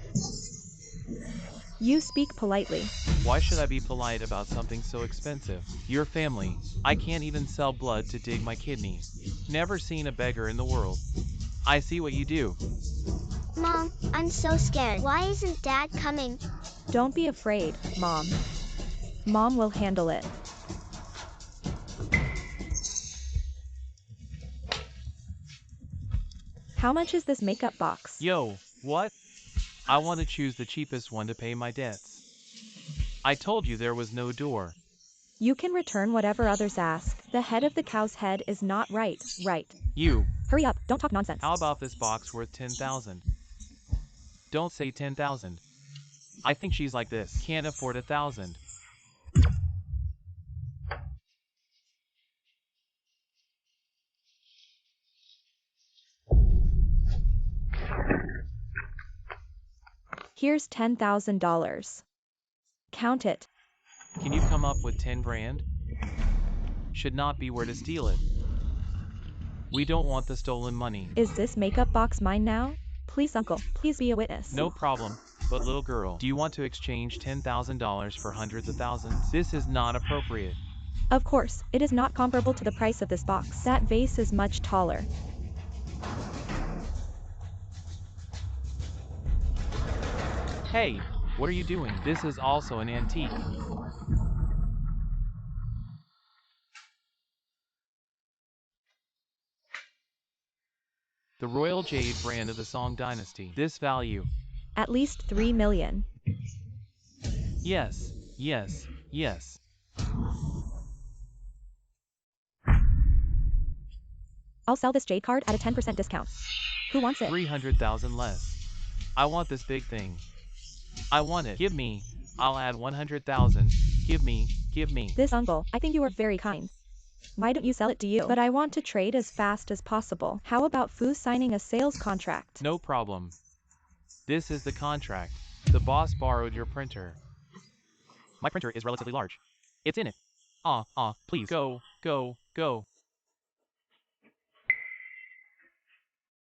You speak politely. Why should I be polite about something so expensive? Your family. I can't even sell blood to dig my kidneys. Never seen a beggar in the world. I see what you do. Mom, I'm so scared. Why isn't Dad coming? Don't be afraid, Mom. Mom will handle it. How much is this makeup box? Yo, what? I want to choose the cheapest one to pay my debts. I told you there was no door. You can return whatever others ask. The head of the cow's head is not right. You. Hurry up, don't talk nonsense. How about this box worth 10,000? Don't say 10,000. I think she's like this. Can't afford 1,000. Here's $10,000. Count it. Can you come up with 10 grand? Should not be where to steal it. We don't want the stolen money. Is this makeup box mine now? Please, uncle, please be a witness. No problem, but little girl, do you want to exchange $10,000 for hundreds of thousands? This is not appropriate. Of course, it is not comparable to the price of this box. That vase is much taller. Hey, what are you doing? This is also an antique. The Royal Jade brand of the Song Dynasty. This value. At least 3 million. Yes. I'll sell this jade card at a 10% discount. Who wants it? 300,000 less. I want this big thing. I want it. Give me. I'll add 100,000. Give me. This uncle, I think you are very kind. Why don't you sell it to you? But I want to trade as fast as possible. How about Fu signing a sales contract? No problem. This is the contract. The boss borrowed your printer. My printer is relatively large. It's in it. Please. Go.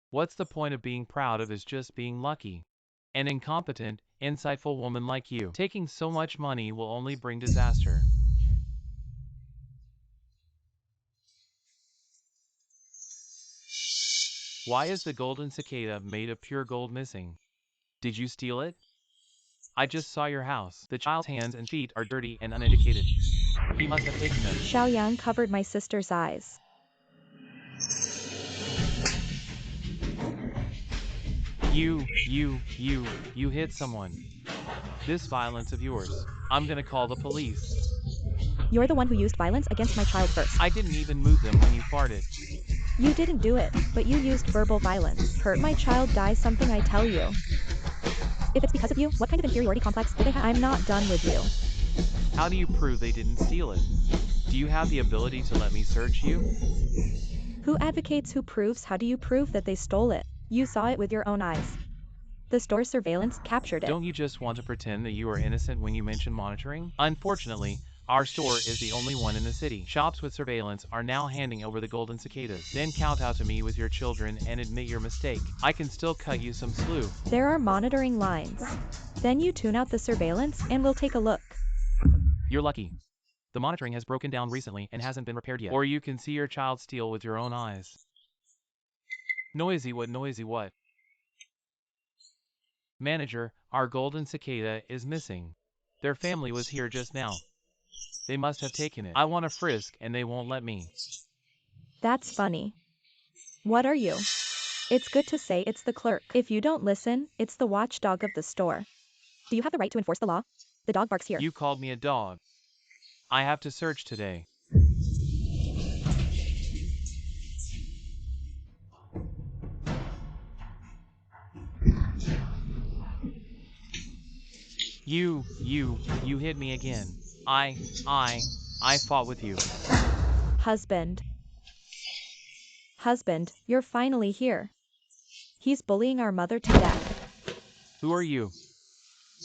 What's the point of being proud of is just being lucky? An incompetent, insightful woman like you. Taking so much money will only bring disaster. Why is the golden cicada made of pure gold missing? Did you steal it? I just saw your house. The child's hands and feet are dirty and uneducated. He must have taken them. Xiaoyang covered my sister's eyes. You hit someone. This violence of yours. I'm gonna call the police. You're the one who used violence against my child first. I didn't even move them when you farted. You didn't do it, but you used verbal violence. Hurt my child, die something I tell you. If it's because of you, what kind of inferiority complex do they have? I'm not done with you. How do you prove they didn't steal it? Do you have the ability to let me search you? Who advocates who proves? How do you prove that they stole it? You saw it with your own eyes. The store surveillance captured it. Don't you just want to pretend that you are innocent when you mention monitoring? Unfortunately, our store is the only one in the city. Shops with surveillance are now handing over the golden cicadas. Then kowtow to me with your children and admit your mistake. I can still cut you some slew. There are monitoring lines. Then you tune out the surveillance and we'll take a look. You're lucky. The monitoring has broken down recently and hasn't been repaired yet. Or you can see your child steal with your own eyes. Noisy what? Manager, our golden cicada is missing. Their family was here just now. They must have taken it. I want a frisk and they won't let me. That's funny. What are you? It's good to say it's the clerk. If you don't listen, it's the watchdog of the store. Do you have the right to enforce the law? The dog barks here. You called me a dog. I have to search today. You hit me again. I fought with you. Husband, you're finally here. He's bullying our mother to death. Who are you?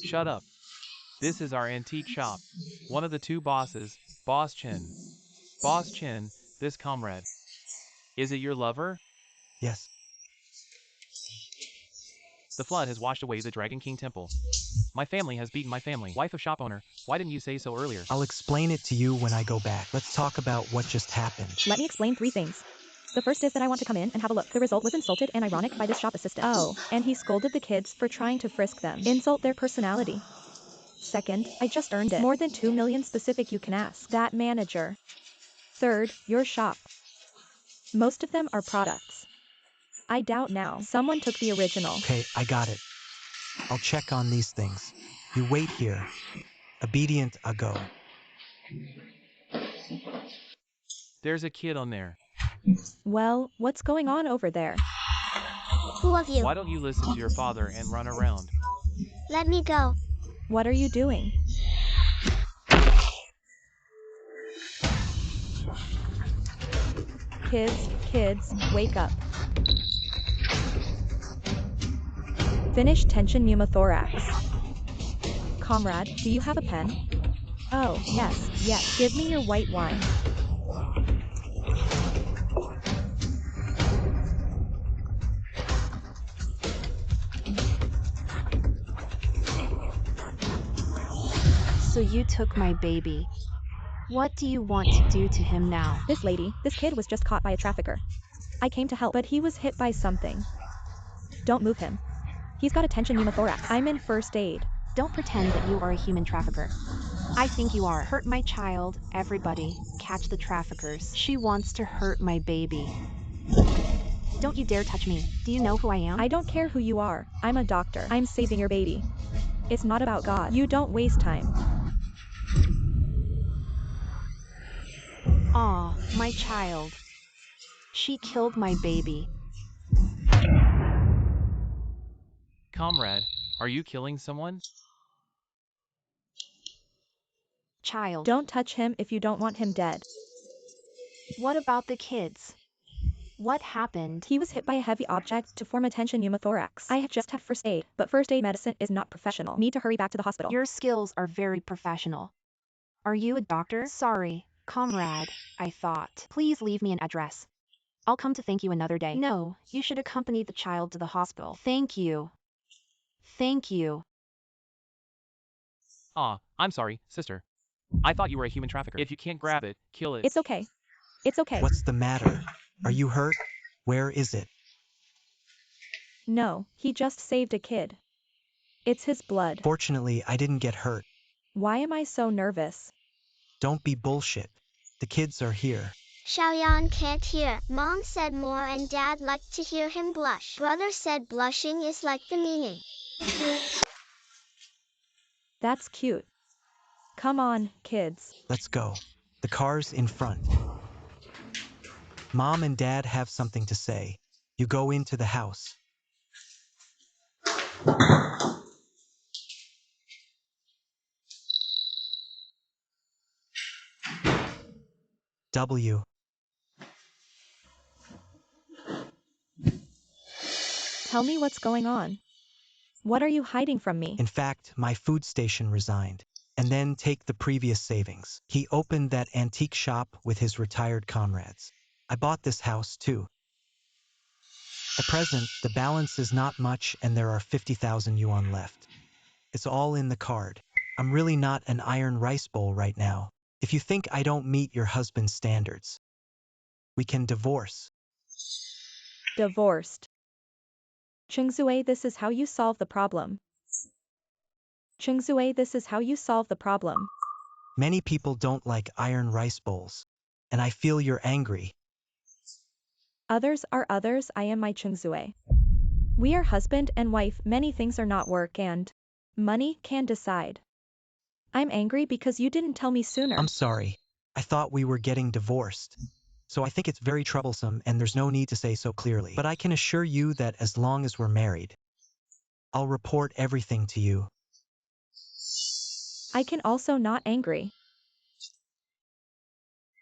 Shut up. This is our antique shop. One of the two bosses, Boss Chen. Boss Chin, this comrade. Is it your lover? Yes. The flood has washed away the Dragon King temple. My family has beaten my family. Wife of shop owner, why didn't you say so earlier? I'll explain it to you when I go back. Let's talk about what just happened. Let me explain 3 things. The first is that I want to come in and have a look. The result was insulted and ironic by this shop assistant. Oh, and he scolded the kids for trying to frisk them. Insult their personality. Second, I just earned it. More than 2 million specific you can ask that manager. Third, your shop. Most of them are products. I doubt now someone took the original. Okay, I got it. I'll check on these things. You wait here. Obedient, I go. There's a kid on there. Well, what's going on over there? Who of you? Why don't you listen to your father and run around? Let me go. What are you doing? Kids, wake up. Finish tension pneumothorax. Comrade, do you have a pen? Oh, yes, give me your white wine. So you took my baby. What do you want to do to him now? This kid was just caught by a trafficker. I came to help, but he was hit by something. Don't move him. He's got a tension pneumothorax. I'm in first aid. Don't pretend that you are a human trafficker. I think you are. Hurt my child, everybody. Catch the traffickers. She wants to hurt my baby. Don't you dare touch me. Do you know who I am? I don't care who you are. I'm a doctor. I'm saving your baby. It's not about God. You don't waste time. Aw, my child. She killed my baby. Comrade, are you killing someone? Child. Don't touch him if you don't want him dead. What about the kids? What happened? He was hit by a heavy object to form a tension pneumothorax. I just have first aid, but first aid medicine is not professional. Need to hurry back to the hospital. Your skills are very professional. Are you a doctor? Sorry, comrade, I thought. Please leave me an address. I'll come to thank you another day. No, you should accompany the child to the hospital. Thank you. Thank you. I'm sorry, sister. I thought you were a human trafficker. If you can't grab it, kill it. It's okay. It's okay. What's the matter? Are you hurt? Where is it? No, he just saved a kid. It's his blood. Fortunately, I didn't get hurt. Why am I so nervous? Don't be bullshit. The kids are here. Xiaoyan can't hear. Mom said more and Dad liked to hear him blush. Brother said blushing is like the meaning. That's cute. Come on, kids. Let's go. The car's in front. Mom and Dad have something to say. You go into the house. W. Tell me what's going on. What are you hiding from me? In fact, my food station resigned. And then take the previous savings. He opened that antique shop with his retired comrades. I bought this house too. At present, the balance is not much and there are 50,000 yuan left. It's all in the card. I'm really not an iron rice bowl right now. If you think I don't meet your husband's standards, we can divorce. Divorced. Chingzue, this is how you solve the problem. Chingzue, this is how you solve the problem. Many people don't like iron rice bowls. And I feel you're angry. Others are others. I am my Chingzue. We are husband and wife. Many things are not work and money can decide. I'm angry because you didn't tell me sooner. I'm sorry. I thought we were getting divorced. So I think it's very troublesome and there's no need to say so clearly. But I can assure you that as long as we're married, I'll report everything to you. I can also not angry.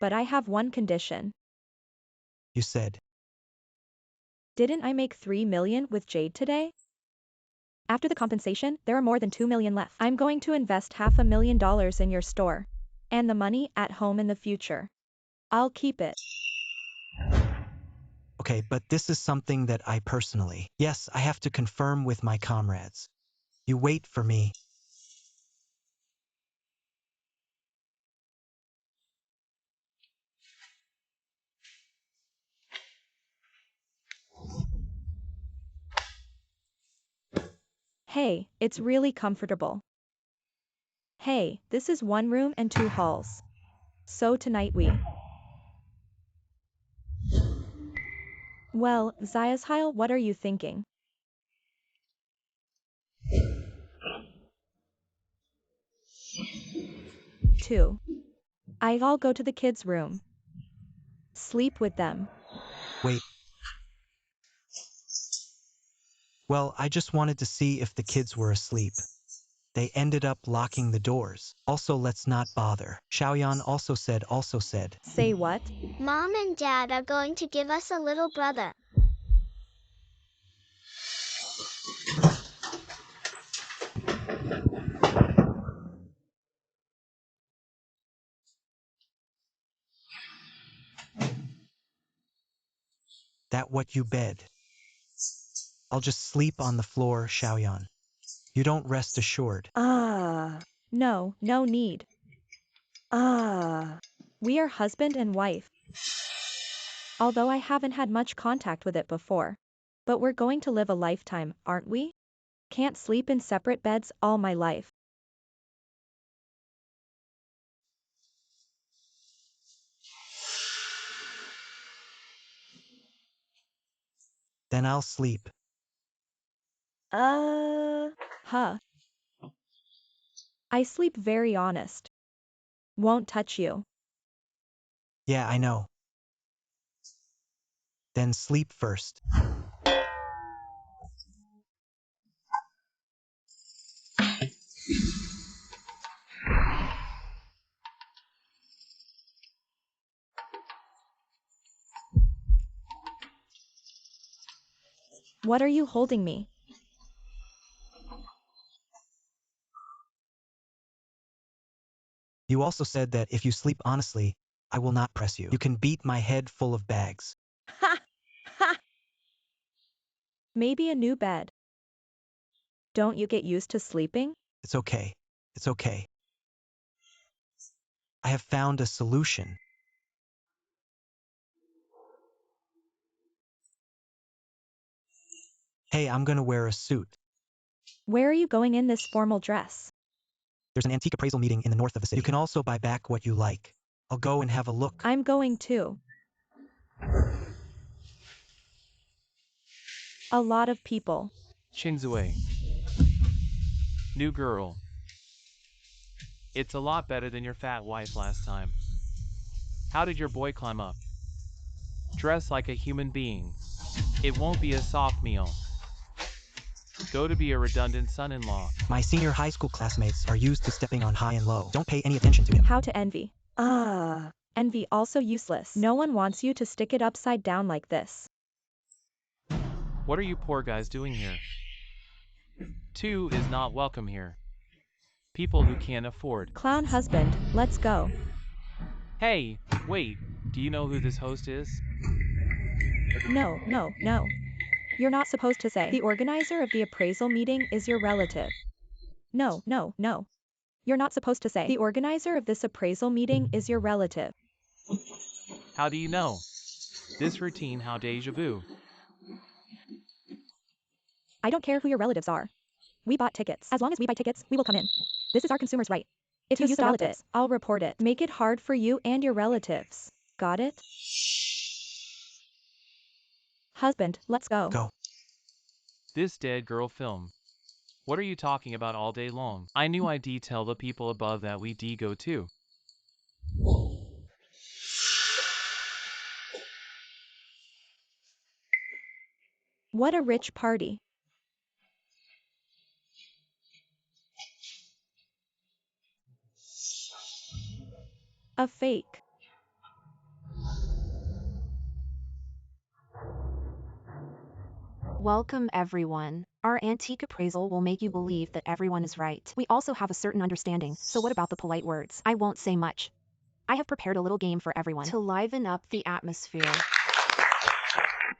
But I have one condition. You said. Didn't I make 3 million with Jade today? After the compensation, there are more than 2 million left. I'm going to invest $500,000 in your store. And the money at home in the future. I'll keep it. Okay, but this is something that I personally... Yes, I have to confirm with my comrades. You wait for me. Hey, it's really comfortable. Hey, this is 1 room and 2 halls. So tonight we... Well, Zyashile, what are you thinking? 2. I'll go to the kids' room. Sleep with them. Wait. Well, I just wanted to see if the kids were asleep. They ended up locking the doors. Also, let's not bother. Xiaoyan also said. Say what? Mom and Dad are going to give us a little brother. That what you bed? I'll just sleep on the floor, Xiaoyan. You don't rest assured. No, no need. We are husband and wife. Although I haven't had much contact with it before. But we're going to live a lifetime, aren't we? Can't sleep in separate beds all my life. Then I'll sleep. Huh. I sleep very honest. Won't touch you. Yeah, I know. Then sleep first. What are you holding me? You also said that if you sleep honestly, I will not press you. You can beat my head full of bags. Ha! Ha! Maybe a new bed. Don't you get used to sleeping? It's okay. It's okay. I have found a solution. Hey, I'm gonna wear a suit. Where are you going in this formal dress? There's an antique appraisal meeting in the north of the city. You can also buy back what you like. I'll go and have a look. I'm going too. A lot of people. Qingzue. New girl. It's a lot better than your fat wife last time. How did your boy climb up? Dress like a human being. It won't be a soft meal. Go to be a redundant son-in-law. My senior high school classmates are used to stepping on high and low. Don't pay any attention to him. How to envy. Envy also useless. No one wants you to stick it upside down like this. What are you poor guys doing here? 2 is not welcome here. People who can't afford. Clown husband, let's go. Hey, wait, do you know who this host is? No. You're not supposed to say. The organizer of the appraisal meeting is your relative. No. You're not supposed to say. The organizer of this appraisal meeting is your relative. How do you know? This routine how deja vu. I don't care who your relatives are. We bought tickets. As long as we buy tickets, we will come in. This is our consumer's right. If you use the relatives, I'll report it. Make it hard for you and your relatives. Got it? Husband, let's go. Go. This dead girl film. What are you talking about all day long? I knew I'd tell the people above that we go too. What a rich party. A fake. Welcome everyone. Our antique appraisal will make you believe that everyone is right. We also have a certain understanding, so what about the polite words? I won't say much. I have prepared a little game for everyone to liven up the atmosphere.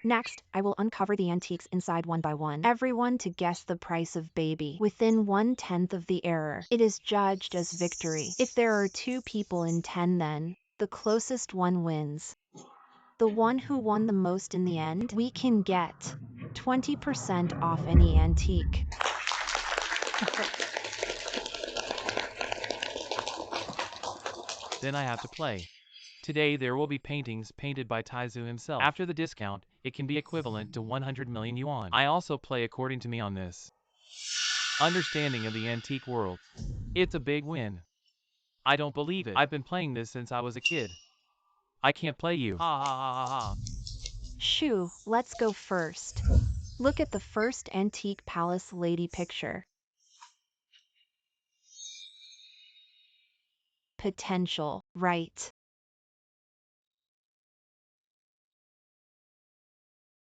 Next, I will uncover the antiques inside one by one. Everyone to guess the price of baby. Within 1/10 of the error, it is judged as victory. If there are 2 people in 10, then the closest one wins. The one who won the most in the end, we can get 20% off any antique. Then I have to play. Today there will be paintings painted by Taizu himself. After the discount, it can be equivalent to 100 million yuan. I also play according to me on this understanding of the antique world. It's a big win. I don't believe it. I've been playing this since I was a kid. I can't play you. Ha ha ha ha ha. Shoo, let's go first. Look at the first antique palace lady picture. Potential, right?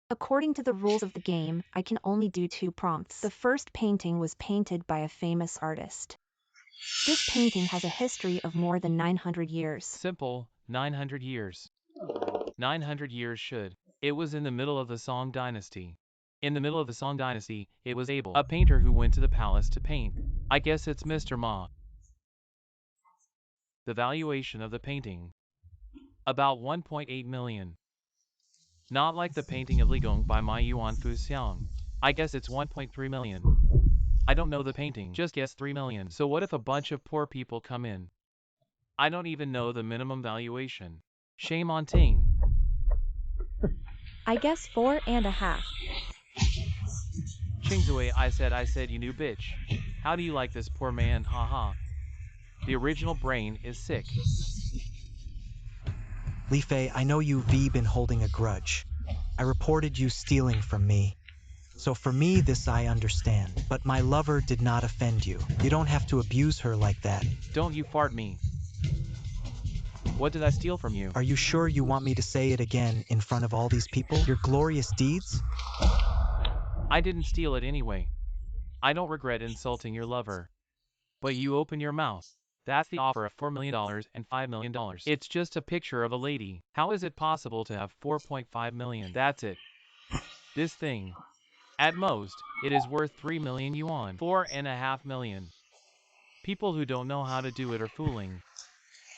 According to the rules of the game, I can only do 2 prompts. The first painting was painted by a famous artist. This painting has a history of more than 900 years. Simple, 900 years. 900 years should. It was in the middle of the Song dynasty. In the middle of the Song dynasty, it was Abel, a painter who went to the palace to paint. I guess it's Mr. Ma. The valuation of the painting. About 1.8 million. Not like the painting of Li Gong by my Yuan Fu Xiang. I guess it's 1.3 million. I don't know the painting, just guess 3 million. So what if a bunch of poor people come in? I don't even know the minimum valuation. Shame on Ting. I guess 4.5. Chingzui, I said you new bitch. How do you like this poor man, haha. The original brain is sick. Li Fei, I know you've been holding a grudge. I reported you stealing from me. So for me, this I understand. But my lover did not offend you. You don't have to abuse her like that. Don't you fart me. What did I steal from you? Are you sure you want me to say it again in front of all these people? Your glorious deeds? I didn't steal it anyway. I don't regret insulting your lover. But you open your mouth. That's the offer of $4 million and $5 million. It's just a picture of a lady. How is it possible to have 4.5 million? That's it. This thing. At most, it is worth 3 million yuan. 4.5 million. People who don't know how to do it are fooling.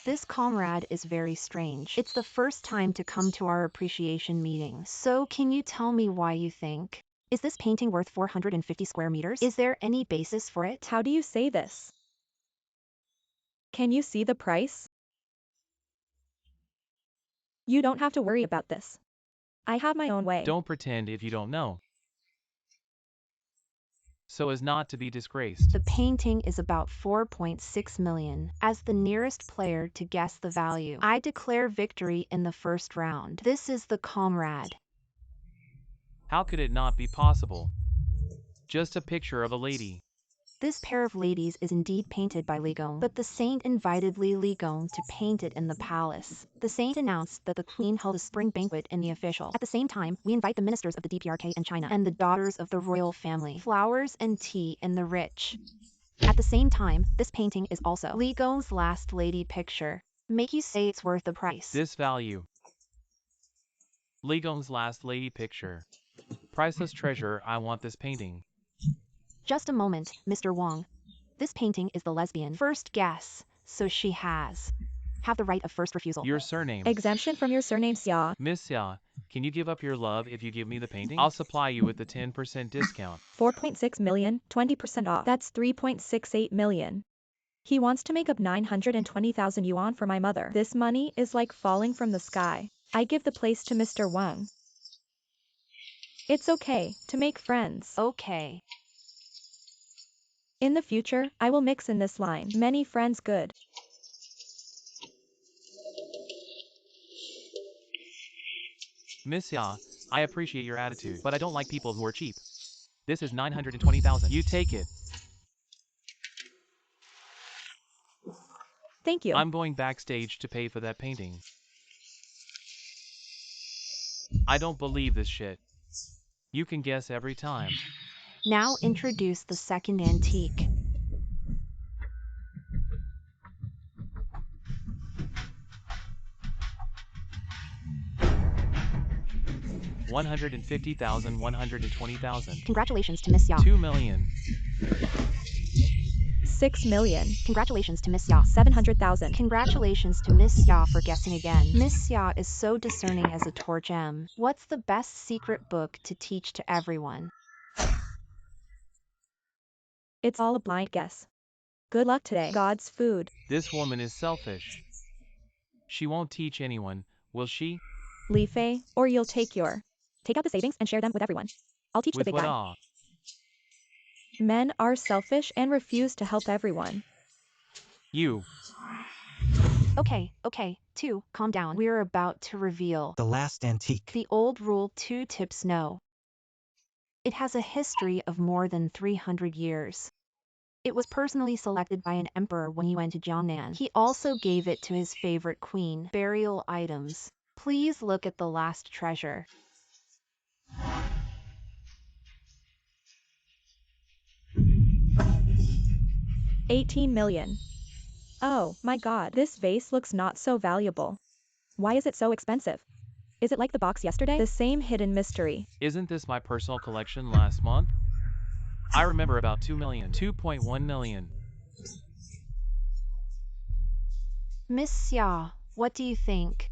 This comrade is very strange. It's the first time to come to our appreciation meeting. So can you tell me why you think? Is this painting worth 450 square meters? Is there any basis for it? How do you say this? Can you see the price? You don't have to worry about this. I have my own way. Don't pretend if you don't know. So as not to be disgraced. The painting is about 4.6 million. As the nearest player to guess the value, I declare victory in the first round. This is the comrade. How could it not be possible? Just a picture of a lady. This pair of ladies is indeed painted by Li Gong, but the saint invited Li Gong to paint it in the palace. The saint announced that the queen held a spring banquet in the official. At the same time, we invite the ministers of the DPRK and China and the daughters of the royal family. Flowers and tea in the rich. At the same time, this painting is also Li Gong's last lady picture. Make you say it's worth the price. This value. Li Gong's last lady picture. Priceless treasure, I want this painting. Just a moment, Mr. Wang. This painting is the lesbian first guess, so she has the right of first refusal. Your surname. Exemption from your surname, Xia. Miss Xia, can you give up your love if you give me the painting? I'll supply you with the 10% discount. 4.6 million, 20% off. That's 3.68 million. He wants to make up 920,000 yuan for my mother. This money is like falling from the sky. I give the place to Mr. Wang. It's okay to make friends. Okay. In the future, I will mix in this line. Many friends good. Miss Xia, I appreciate your attitude, but I don't like people who are cheap. This is 920,000. You take it. Thank you. I'm going backstage to pay for that painting. I don't believe this shit. You can guess every time. Now introduce the second antique. 150,000, 120,000. Congratulations to Miss Ya. 2 million. 6 million. Congratulations to Miss Ya. 700,000. Congratulations to Miss Ya for guessing again. Miss Ya is so discerning as a torch M. What's the best secret book to teach to everyone? It's all a blind guess. Good luck today. God's food. This woman is selfish. She won't teach anyone, will she? Leafay, or you'll take out the savings and share them with everyone. I'll teach the With big what guy. awe? Men are selfish and refuse to help everyone. You. Okay, 2, calm down. We're about to reveal The last antique. the old rule 2 tips no. It has a history of more than 300 years. It was personally selected by an emperor when he went to Jiangnan. He also gave it to his favorite queen. Burial items. Please look at the last treasure. $18 million. Oh, my God. This vase looks not so valuable. Why is it so expensive? Is it like the box yesterday? The same hidden mystery. Isn't this my personal collection last month? I remember about 2 million. 2.1 million. Miss Ya, what do you think?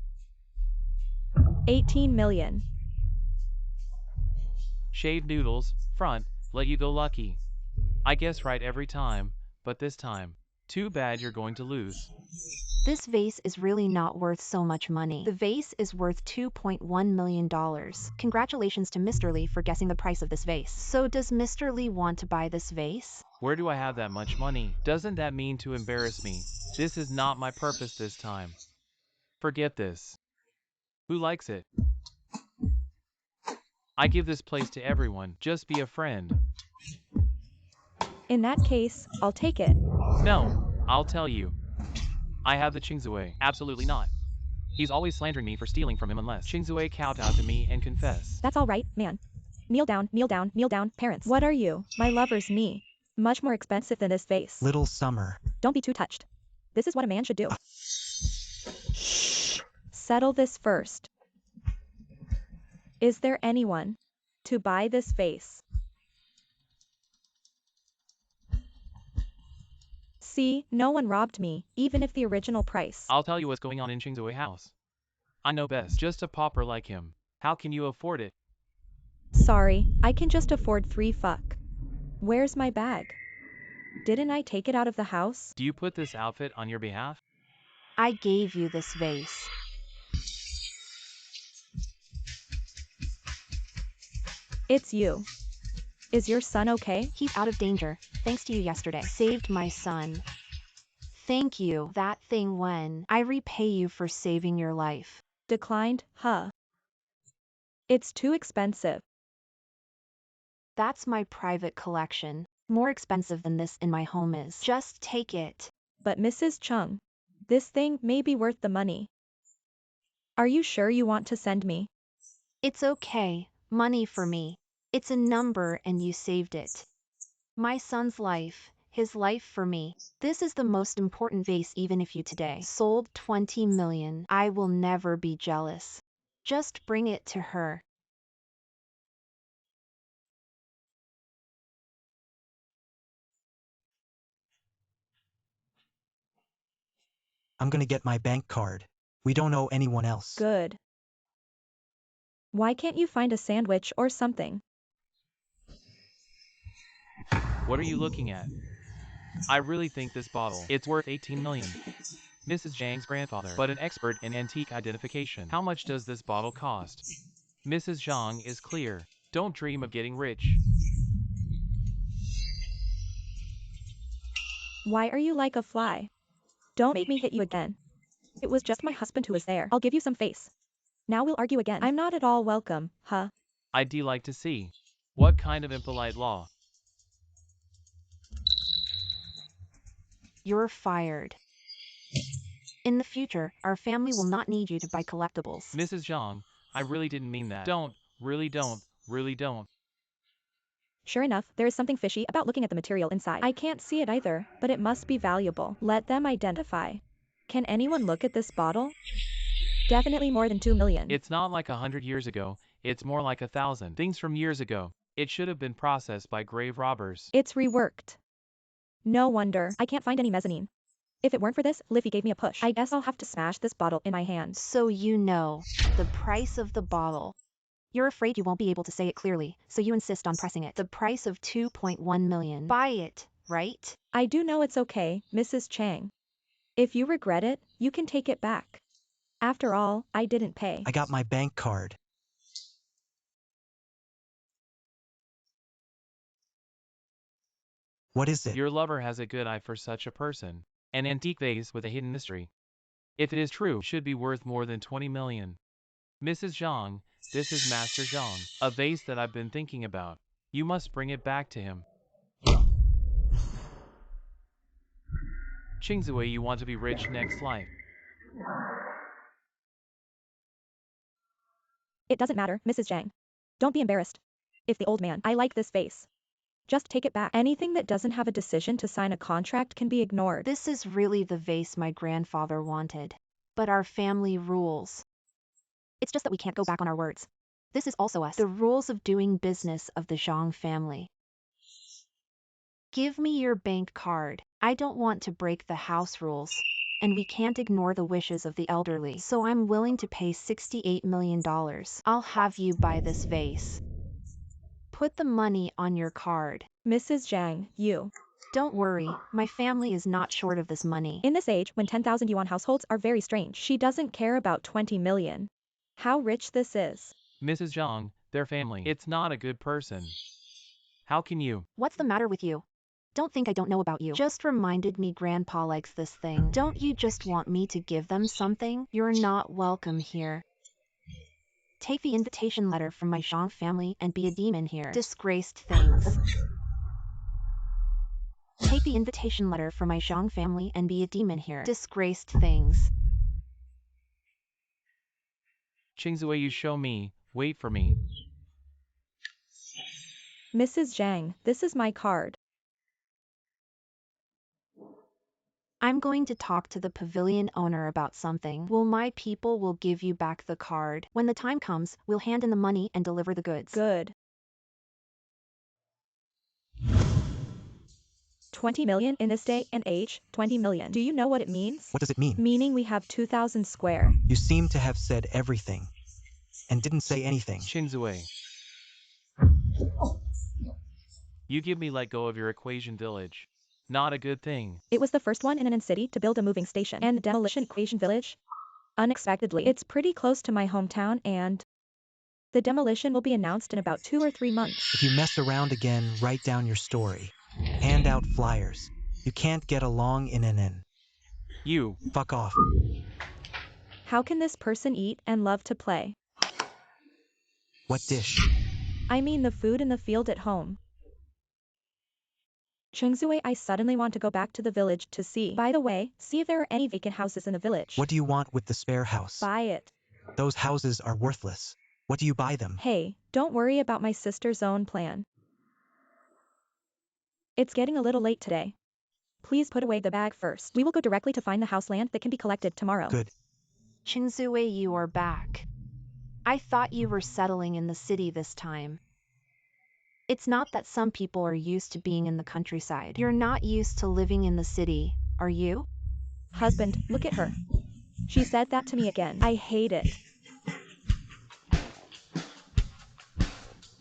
18 million. Shaved noodles, front, let you go lucky. I guess right every time, but this time. Too bad you're going to lose. This vase is really not worth so much money. The vase is worth $2.1 million. Congratulations to Mr. Lee for guessing the price of this vase. So does Mr. Lee want to buy this vase? Where do I have that much money? Doesn't that mean to embarrass me? This is not my purpose this time. Forget this. Who likes it? I give this place to everyone. Just be a friend. In that case, I'll take it. No, I'll tell you. I have the Qingzue. Absolutely not. He's always slandering me for stealing from him unless Qingzue kowtow to me and confess. That's all right, man. Kneel down, kneel down, kneel down, parents. What are you? My lover's knee. Much more expensive than this vase. Little Summer. Don't be too touched. This is what a man should do. Shh. Settle this first. Is there anyone to buy this vase? See, no one robbed me, even if the original price. I'll tell you what's going on in Qingzue house. I know best. Just a pauper like him. How can you afford it? Sorry, I can just afford 3 fuck. Where's my bag? Didn't I take it out of the house? Do you put this outfit on your behalf? I gave you this vase. It's you. Is your son okay? He's out of danger, thanks to you yesterday. Saved my son. Thank you. That thing when I repay you for saving your life. Declined, huh? It's too expensive. That's my private collection. More expensive than this in my home is. Just take it. But Mrs. Chung, this thing may be worth the money. Are you sure you want to send me? It's okay. Money for me. It's a number and you saved it. My son's life, his life for me. This is the most important vase even if you today sold 20 million. I will never be jealous. Just bring it to her. I'm gonna get my bank card. We don't owe anyone else. Good. Why can't you find a sandwich or something? What are you looking at? I really think this bottle, it's worth 18 million. Mrs. Zhang's grandfather, but an expert in antique identification. How much does this bottle cost? Mrs. Zhang is clear. Don't dream of getting rich. Why are you like a fly? Don't make me hit you again. It was just my husband who was there. I'll give you some face. Now we'll argue again. I'm not at all welcome, huh? I'd like to see. What kind of impolite law? You're fired. In the future, our family will not need you to buy collectibles. Mrs. Zhang, I really didn't mean that. Don't, really don't. Sure enough, there is something fishy about looking at the material inside. I can't see it either, but it must be valuable. Let them identify. Can anyone look at this bottle? Definitely more than 2 million. It's not like 100 years ago. It's more like 1,000. Things from years ago. It should have been processed by grave robbers. It's reworked. No wonder. I can't find any mezzanine. If it weren't for this, Liffy gave me a push. I guess I'll have to smash this bottle in my hand. So you know the price of the bottle. You're afraid you won't be able to say it clearly, so you insist on pressing it. The price of 2.1 million. Buy it, right? I do know it's okay, Mrs. Chang. If you regret it, you can take it back. After all, I didn't pay. I got my bank card. What is it? Your lover has a good eye for such a person. An antique vase with a hidden mystery. If it is true, it should be worth more than 20 million. Mrs. Zhang, this is Master Zhang. A vase that I've been thinking about. You must bring it back to him. Qingzue, you want to be rich next life. It doesn't matter, Mrs. Zhang. Don't be embarrassed. If the old man, I like this vase. Just take it back. Anything that doesn't have a decision to sign a contract can be ignored. This is really the vase my grandfather wanted. But our family rules. It's just that we can't go back on our words. This is also us. The rules of doing business of the Zhang family. Give me your bank card. I don't want to break the house rules. And we can't ignore the wishes of the elderly. So I'm willing to pay $68 million. I'll have you buy this vase. Put the money on your card. Mrs. Zhang, you. Don't worry, my family is not short of this money. In this age, when 10,000 yuan households are very strange, she doesn't care about 20 million. How rich this is. Mrs. Zhang, their family. It's not a good person. How can you? What's the matter with you? Don't think I don't know about you. Just reminded me Grandpa likes this thing. Don't you just want me to give them something? You're not welcome here. Take the invitation letter from my Zhang family and be a demon here. Disgraced things. Take the invitation letter from my Zhang family and be a demon here. Disgraced things. Qingzue, you show me. Wait for me. Mrs. Zhang, this is my card. I'm going to talk to the pavilion owner about something. My people will give you back the card. When the time comes, we'll hand in the money and deliver the goods. Good. 20 million in this day and age, 20 million. Do you know what it means? What does it mean? Meaning we have 2,000 square. You seem to have said everything. And didn't say anything. Qingzue. You give me let go of your equation village. Not a good thing. It was the first one in an city to build a moving station. And the demolition equation village? Unexpectedly. It's pretty close to my hometown and the demolition will be announced in about 2 or 3 months. If you mess around again, write down your story. Hand out flyers. You can't get along in an inn. You. Fuck off. How can this person eat and love to play? What dish? I mean the food in the field at home. Qingzue, I suddenly want to go back to the village to see. By the way, see if there are any vacant houses in the village. What do you want with the spare house? Buy it. Those houses are worthless. What do you buy them? Hey, don't worry about my sister's own plan. It's getting a little late today. Please put away the bag first. We will go directly to find the house land that can be collected tomorrow. Good. Qingzue, you are back. I thought you were settling in the city this time. It's not that some people are used to being in the countryside. You're not used to living in the city, are you? Husband, look at her. She said that to me again. I hate it.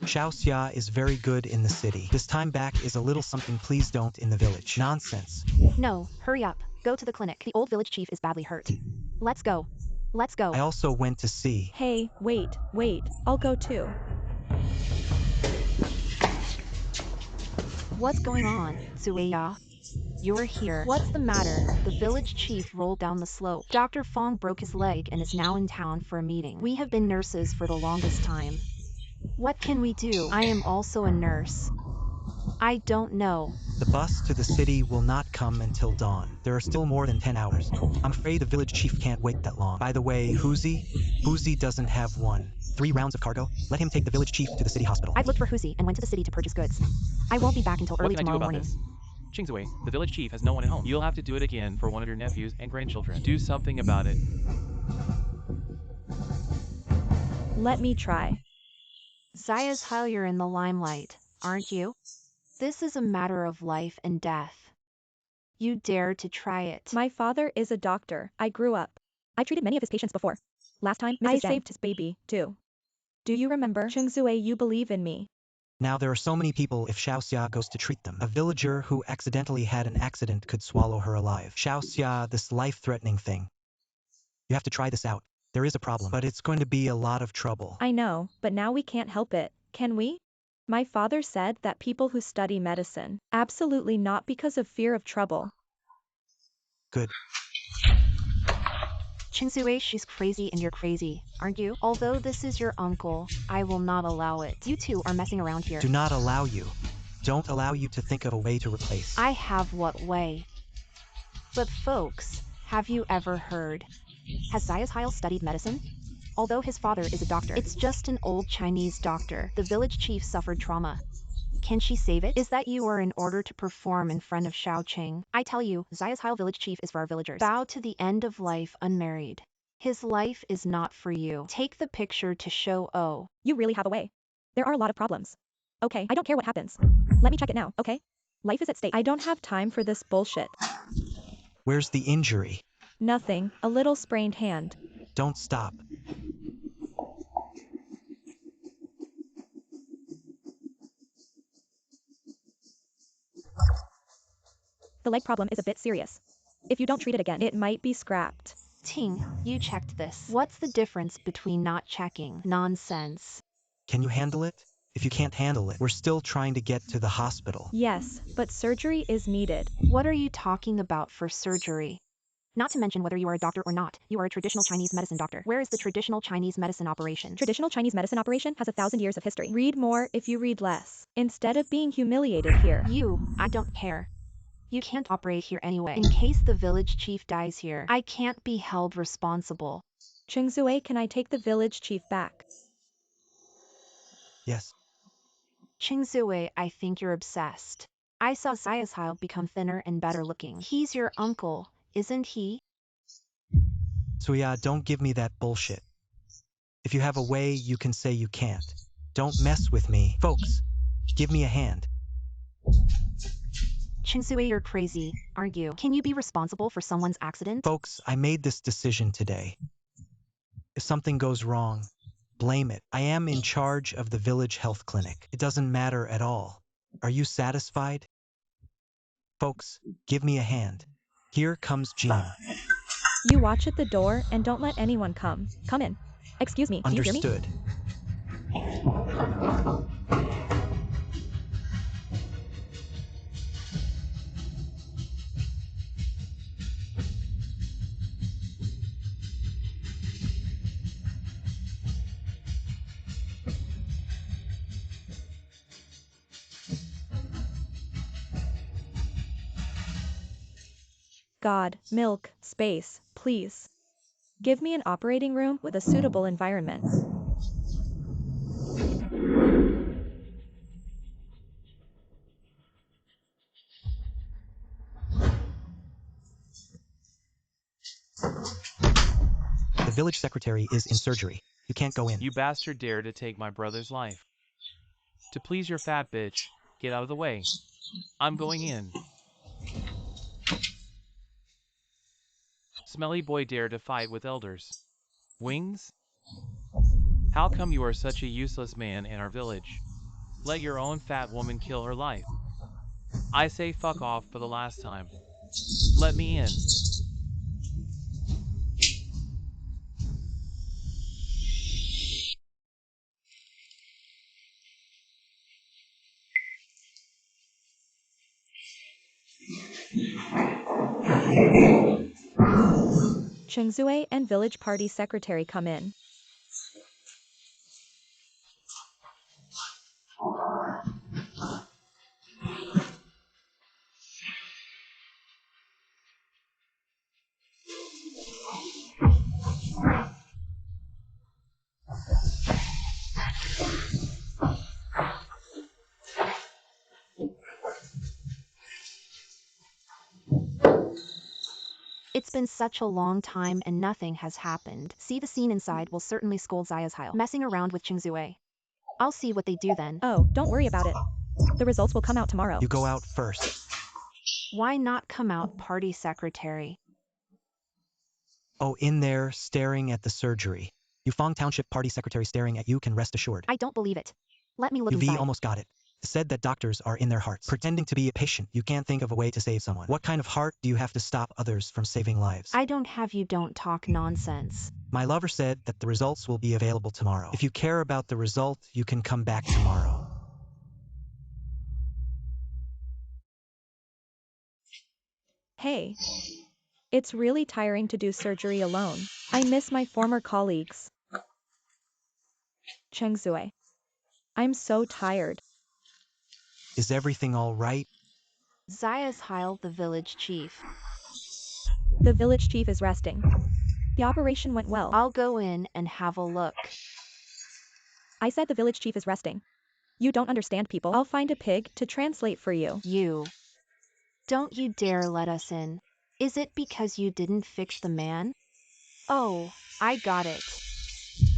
Xiaoxia is very good in the city. This time back is a little something, please don't in the village. Nonsense. No, hurry up. Go to the clinic. The old village chief is badly hurt. Let's go. Let's go. I also went to see. Hey, wait. I'll go too. What's going on, Zueya? You're here. What's the matter? The village chief rolled down the slope. Dr. Fong broke his leg and is now in town for a meeting. We have been nurses for the longest time. What can we do? I am also a nurse. I don't know. The bus to the city will not come until dawn. There are still more than 10 hours. I'm afraid the village chief can't wait that long. By the way, Huzi doesn't have 3 rounds of cargo. Let him take the village chief to the city hospital. I've looked for Huzi and went to the city to purchase goods. I won't be back until early tomorrow morning. What can I do about this? Qingzue, the village chief has no one at home. You'll have to do it again for one of your nephews and grandchildren. Do something about it. Let me try. Zayas, you're in the limelight, aren't you? This is a matter of life and death. You dare to try it. My father is a doctor. I grew up. I've treated many of his patients before. Last time, I saved his baby, too. Do you remember? Chengzue, you believe in me. Now there are so many people if Xiaoxia goes to treat them. A villager who accidentally had an accident could swallow her alive. Xiaoxia, this life-threatening thing. You have to try this out. There is a problem, but it's going to be a lot of trouble. I know, but now we can't help it, can we? My father said that people who study medicine, absolutely not because of fear of trouble. Good. Chingzue, she's crazy and you're crazy, aren't you? Although this is your uncle, I will not allow it. You two are messing around here. Do not allow you. Don't allow you to think of a way to replace. I have what way. But folks, have you ever heard? Has Zayas studied medicine? Although his father is a doctor, it's just an old Chinese doctor. The village chief suffered trauma. Can she save it? Is that you are in order to perform in front of Shaoqing? I tell you, Zayas village chief is for our villagers. Bow to the end of life unmarried. His life is not for you. Take the picture to show oh. You really have a way. There are a lot of problems. Okay, I don't care what happens. Let me check it now, okay? Life is at stake. I don't have time for this bullshit. Where's the injury? Nothing, a little sprained hand. Don't stop. The leg problem is a bit serious. If you don't treat it again, it might be scrapped. Ting, you checked this. What's the difference between not checking? Nonsense. Can you handle it? If you can't handle it, we're still trying to get to the hospital. Yes, but surgery is needed. What are you talking about for surgery? Not to mention whether you are a doctor or not, you are a traditional Chinese medicine doctor. Where is the traditional Chinese medicine operation? Traditional Chinese medicine operation has 1,000 years of history. Read more if you read less. Instead of being humiliated here. I don't care. You can't operate here anyway. In case the village chief dies here, I can't be held responsible. Chengzue, can I take the village chief back? Yes. Chingzue, I think you're obsessed. I saw Zayas become thinner and better looking. He's your uncle, isn't he? Suya, don't give me that bullshit. If you have a way, you can say you can't. Don't mess with me. Folks, give me a hand. Chingzue, you're crazy, aren't you? Can you be responsible for someone's accident? Folks, I made this decision today. If something goes wrong, blame it. I am in charge of the village health clinic. It doesn't matter at all. Are you satisfied? Folks, give me a hand. Here comes Jean. You watch at the door and don't let anyone come. Come in. Excuse me, do you hear me? Understood. God, milk, space, please. Give me an operating room with a suitable environment. The village secretary is in surgery. You can't go in. You bastard dare to take my brother's life. To please your fat bitch, get out of the way. I'm going in. Smelly boy dare to fight with elders. Wings? How come you are such a useless man in our village? Let your own fat woman kill her life. I say fuck off for the last time. Let me in. Chengzue and village party secretary come in. It's been such a long time and nothing has happened. See, the scene inside will certainly scold Zayas messing around with Chingzue. I'll see what they do then. Oh, don't worry about it. The results will come out tomorrow. You go out first. Why not come out, party secretary? Oh, in there, staring at the surgery. Yufeng Township Party Secretary staring at you can rest assured. I don't believe it. Let me look UV inside. almost got it. Said that doctors are in their hearts. Pretending to be a patient, you can't think of a way to save someone. What kind of heart do you have to stop others from saving lives? I don't have you don't talk nonsense. My lover said that the results will be available tomorrow. If you care about the result, you can come back tomorrow. Hey. It's really tiring to do surgery alone. I miss my former colleagues. Cheng Zui. I'm so tired. Is everything all right? Zayas Heil, the village chief. The village chief is resting. The operation went well. I'll go in and have a look. I said the village chief is resting. You don't understand, people. I'll find a pig to translate for you. You. Don't you dare let us in. Is it because you didn't fix the man? Oh, I got it.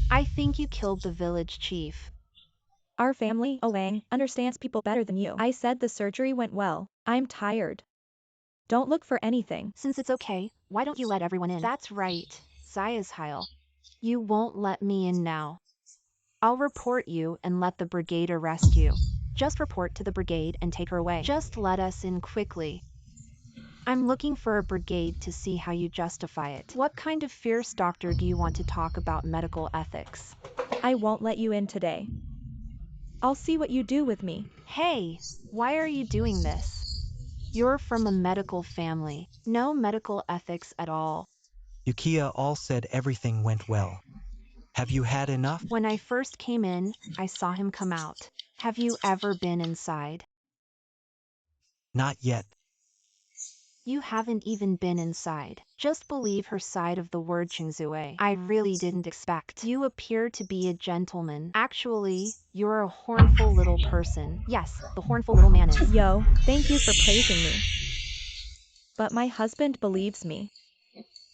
I think you killed the village chief. Our family, Wang, understands people better than you. I said the surgery went well. I'm tired. Don't look for anything. Since it's okay, why don't you let everyone in? That's right, Zayas Heil. You won't let me in now. I'll report you and let the brigade arrest you. Just report to the brigade and take her away. Just let us in quickly. I'm looking for a brigade to see how you justify it. What kind of fierce doctor do you want to talk about medical ethics? I won't let you in today. I'll see what you do with me. Hey, why are you doing this? You're from a medical family. No medical ethics at all. Yukiya all said everything went well. Have you had enough? When I first came in, I saw him come out. Have you ever been inside? Not yet. You haven't even been inside. Just believe her side of the word, Qingzue. I really didn't expect. You appear to be a gentleman. Actually, you're a hornful little person. Yes, the hornful little man is. Yo, thank you for praising me. But my husband believes me.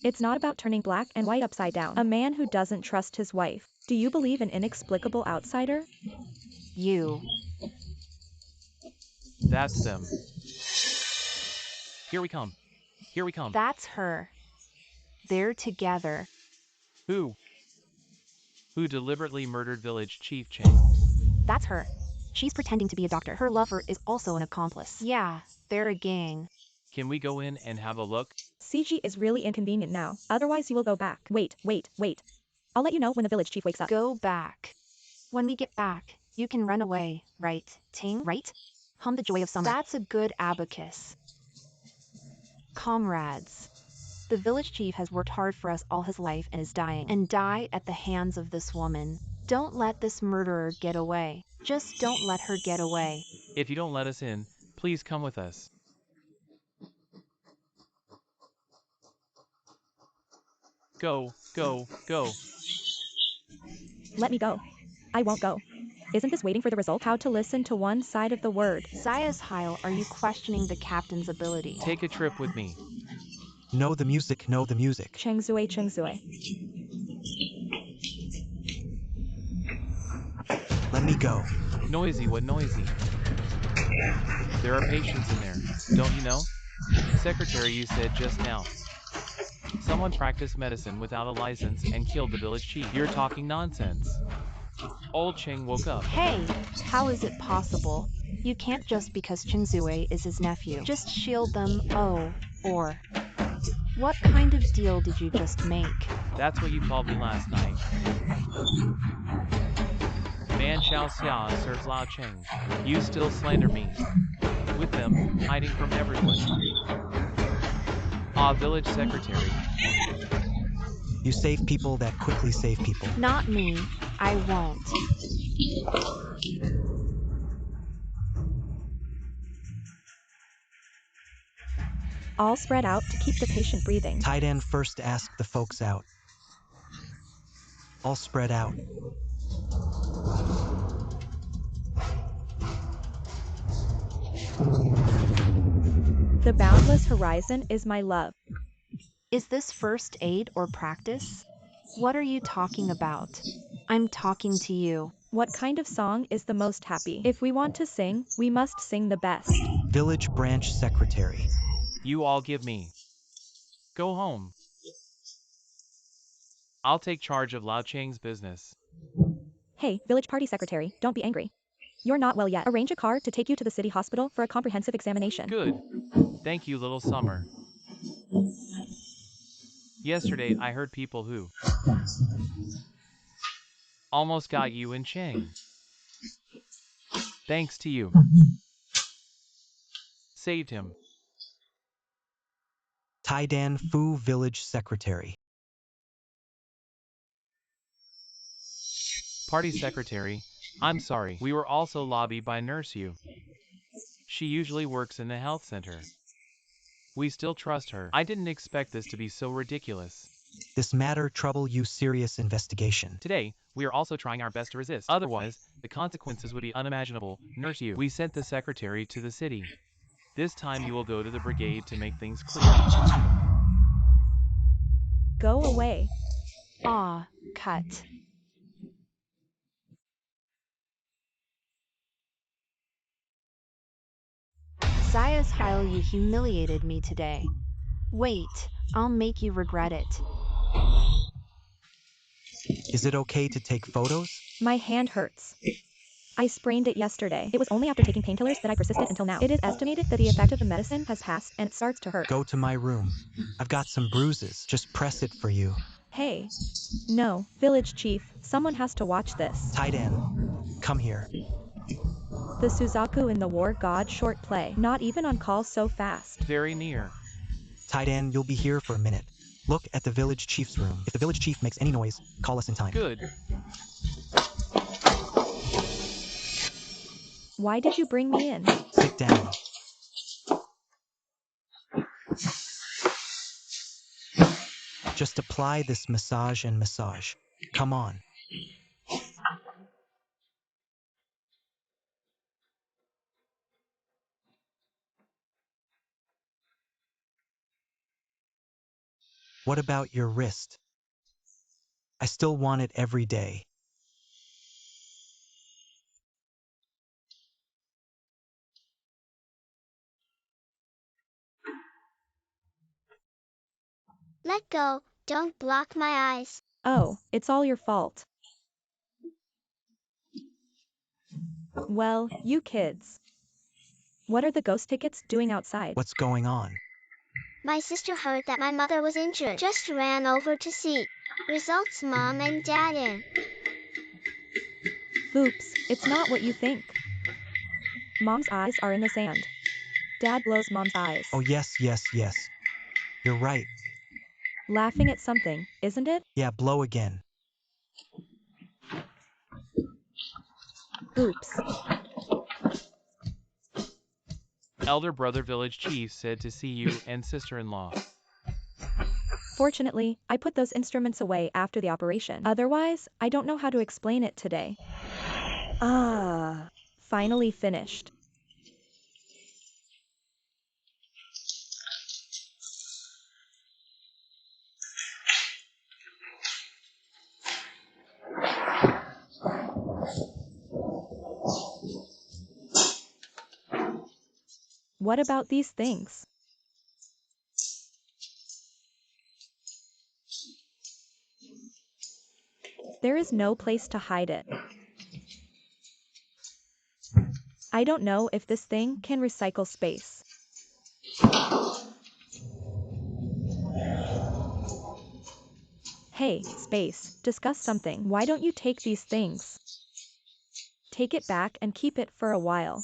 It's not about turning black and white upside down. A man who doesn't trust his wife. Do you believe an inexplicable outsider? You. That's them. Here we come. Here we come. That's her. They're together. Who? Who deliberately murdered village chief Cheng? That's her. She's pretending to be a doctor. Her lover is also an accomplice. Yeah, they're a gang. Can we go in and have a look? CG is really inconvenient now, otherwise you will go back. Wait. I'll let you know when the village chief wakes up. Go back. When we get back, you can run away, right, Ting? Right? Hum the joy of summer. That's a good abacus. Comrades. The village chief has worked hard for us all his life and is dying. And die at the hands of this woman. Don't let this murderer get away. Just don't let her get away. If you don't let us in, please come with us. Go. Let me go. I won't go. Isn't this waiting for the result? How to listen to one side of the word. Zayas Heil, are you questioning the captain's ability? Take a trip with me. Know the music, know the music. Cheng Zui. Let me go. Noisy, what noisy? There are patients in there, don't you know? Secretary, you said just now. Someone practiced medicine without a license and killed the village chief. You're talking nonsense. Old Cheng woke up. Hey, how is it possible? You can't just because Qingzue is his nephew. Just shield them, or... What kind of deal did you just make? That's what you called me last night. Man Xiao Xia serves Lao Cheng. You still slander me. With them, hiding from everyone. Ah, village secretary. You save people that quickly save people. Not me. I won't. All spread out to keep the patient breathing. Taidan first ask the folks out. All spread out. The boundless horizon is my love. Is this first aid or practice? What are you talking about? I'm talking to you. What kind of song is the most happy? If we want to sing, we must sing the best. Village branch secretary. You all give me. Go home. I'll take charge of Lao Chang's business. Hey, village party secretary, don't be angry. You're not well yet. Arrange a car to take you to the city hospital for a comprehensive examination. Good. Thank you, little Summer. Yesterday, I heard people who almost got you in Chang. Thanks to you. Saved him. Taidan Fu village secretary. Party secretary, I'm sorry. We were also lobbied by Nurse Yu. She usually works in the health center. We still trust her. I didn't expect this to be so ridiculous. This matter trouble you serious investigation. Today, we are also trying our best to resist. Otherwise, the consequences would be unimaginable. Nurse Yu. We sent the secretary to the city. This time you will go to the brigade to make things clear. Go away. Ah, cut. Zayas Heil, you humiliated me today. Wait, I'll make you regret it. Is it okay to take photos? My hand hurts. I sprained it yesterday. It was only after taking painkillers that I persisted until now. It is estimated that the effect of the medicine has passed and it starts to hurt. Go to my room. I've got some bruises. Just press it for you. Hey. No, village chief, someone has to watch this. Taidan, come here. The Suzaku in the war god short play. Not even on call so fast. Very near. Taidan, you'll be here for a minute. Look at the village chief's room. If the village chief makes any noise, call us in time. Good. Why did you bring me in? Sit down. Just apply this massage and massage. Come on. What about your wrist? I still want it every day. Let go, don't block my eyes. Oh, it's all your fault. Well, you kids. What are the ghost tickets doing outside? What's going on? My sister heard that my mother was injured. Just ran over to see. Results mom and dad in. Oops, it's not what you think. Mom's eyes are in the sand. Dad blows mom's eyes. Oh yes, yes, yes. You're right. Laughing at something, isn't it? Yeah, blow again. Oops. Elder brother village chief said to see you and sister-in-law. Fortunately, I put those instruments away after the operation. Otherwise, I don't know how to explain it today. Finally finished. What about these things? There is no place to hide it. I don't know if this thing can recycle space. Hey, space, discuss something. Why don't you take these things? Take it back and keep it for a while.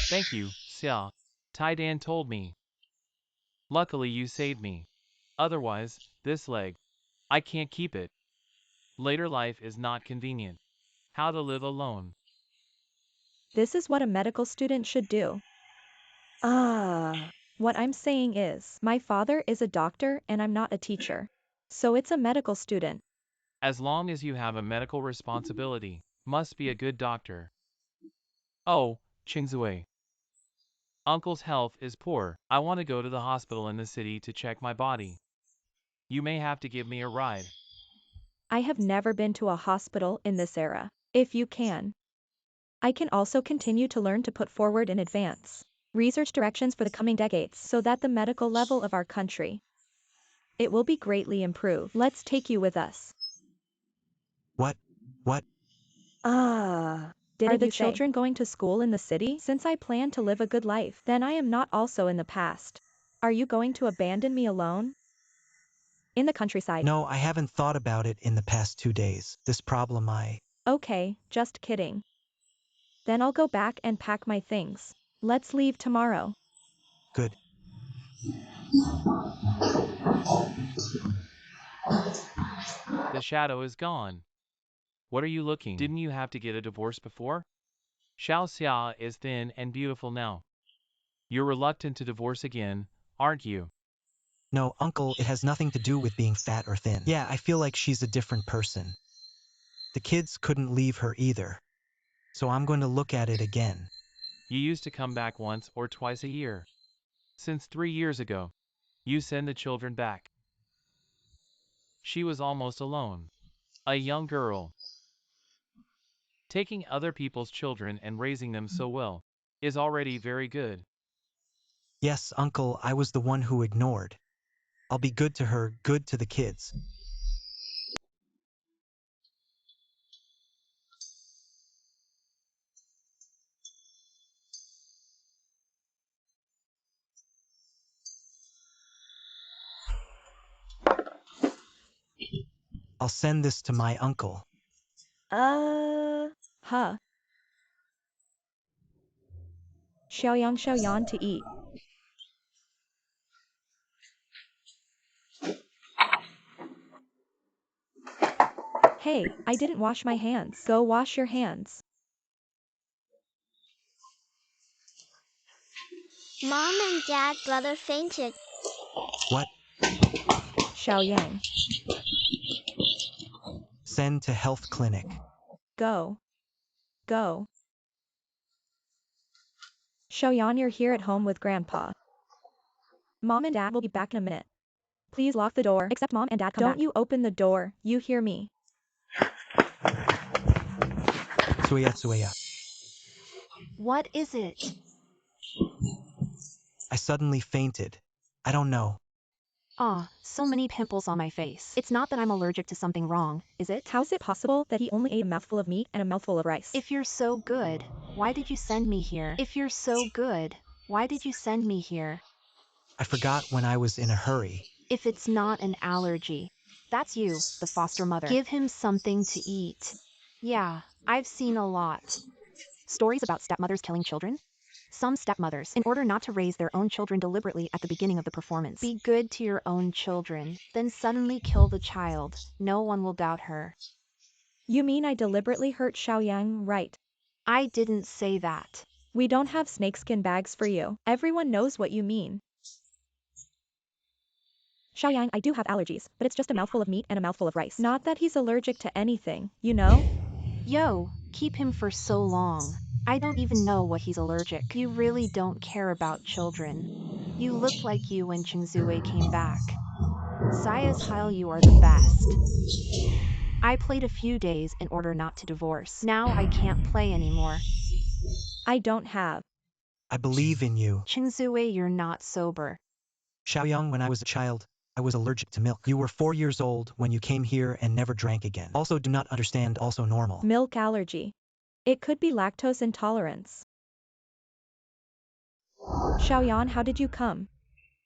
Thank you, Xia. Taidan told me. Luckily you saved me. Otherwise, this leg. I can't keep it. Later life is not convenient. How to live alone. This is what a medical student should do. What I'm saying is, my father is a doctor and I'm not a teacher. So it's a medical student. As long as you have a medical responsibility, must be a good doctor. Oh, Qingzui. Uncle's health is poor. I want to go to the hospital in the city to check my body. You may have to give me a ride. I have never been to a hospital in this era. If you can. I can also continue to learn to put forward in advance research directions for the coming decades so that the medical level of our country, it will be greatly improved. Let's take you with us. What? Did Are the children going to school in the city? Since I plan to live a good life, then I am not also in the past. Are you going to abandon me alone? In the countryside. No, I haven't thought about it in the past 2 days. This problem Okay, just kidding. Then I'll go back and pack my things. Let's leave tomorrow. Good. The shadow is gone. What are you looking? Didn't you have to get a divorce before? Xiao Xia is thin and beautiful now. You're reluctant to divorce again, aren't you? No, Uncle, it has nothing to do with being fat or thin. Yeah, I feel like she's a different person. The kids couldn't leave her either. So I'm going to look at it again. You used to come back once or twice a year. Since 3 years ago, you send the children back. She was almost alone. A young girl. Taking other people's children and raising them so well is already very good. Yes, Uncle, I was the one who ignored. I'll be good to her, good to the kids. I'll send this to my uncle. Huh. Xiaoyang to eat. Hey, I didn't wash my hands. Go wash your hands. Mom and Dad brother fainted. What? Xiaoyang. Send to health clinic. Go. Go. Xiaoyan, you're here at home with Grandpa. Mom and Dad will be back in a minute. Please lock the door, except Mom and Dad come back. Don't you open the door, you hear me. Suya. What is it? I suddenly fainted. I don't know. So many pimples on my face. It's not that I'm allergic to something wrong, is it? How's it possible that he only ate a mouthful of meat and a mouthful of rice? If you're so good, why did you send me here? If you're so good, why did you send me here? I forgot when I was in a hurry. If it's not an allergy, that's you, the foster mother. Give him something to eat. Yeah, I've seen a lot. Stories about stepmothers killing children? Some stepmothers, in order not to raise their own children deliberately at the beginning of the performance, be good to your own children, then suddenly kill the child. No one will doubt her. You mean I deliberately hurt Xiaoyang, right? I didn't say that. We don't have snakeskin bags for you. Everyone knows what you mean. Xiaoyang, I do have allergies, but it's just a mouthful of meat and a mouthful of rice. Not that he's allergic to anything, you know? Yo, keep him for so long. I don't even know what he's allergic. You really don't care about children. You look like you when Chingzue came back. Sia's Heil, you are the best. I played a few days in order not to divorce. Now I can't play anymore. I don't have. I believe in you. Chingzue, you're not sober. Xiaoyang, when I was a child, I was allergic to milk. You were 4 years old when you came here and never drank again. Also do not understand, also normal. Milk allergy. It could be lactose intolerance. Xiaoyan, how did you come?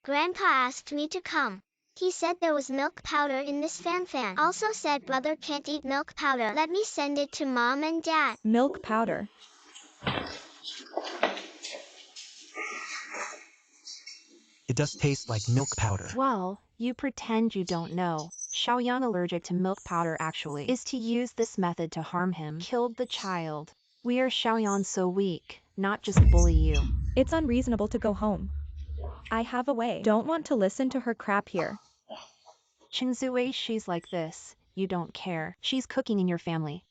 Grandpa asked me to come. He said there was milk powder in this fan. Also said brother can't eat milk powder. Let me send it to Mom and Dad. Milk powder. It does taste like milk powder. Well, you pretend you don't know. Xiaoyang allergic to milk powder actually is to use this method to harm him. Killed the child. We are Xiaoyang so weak, not just bully you. It's unreasonable to go home. I have a way. Don't want to listen to her crap here. Chingzue, she's like this. You don't care. She's cooking in your family.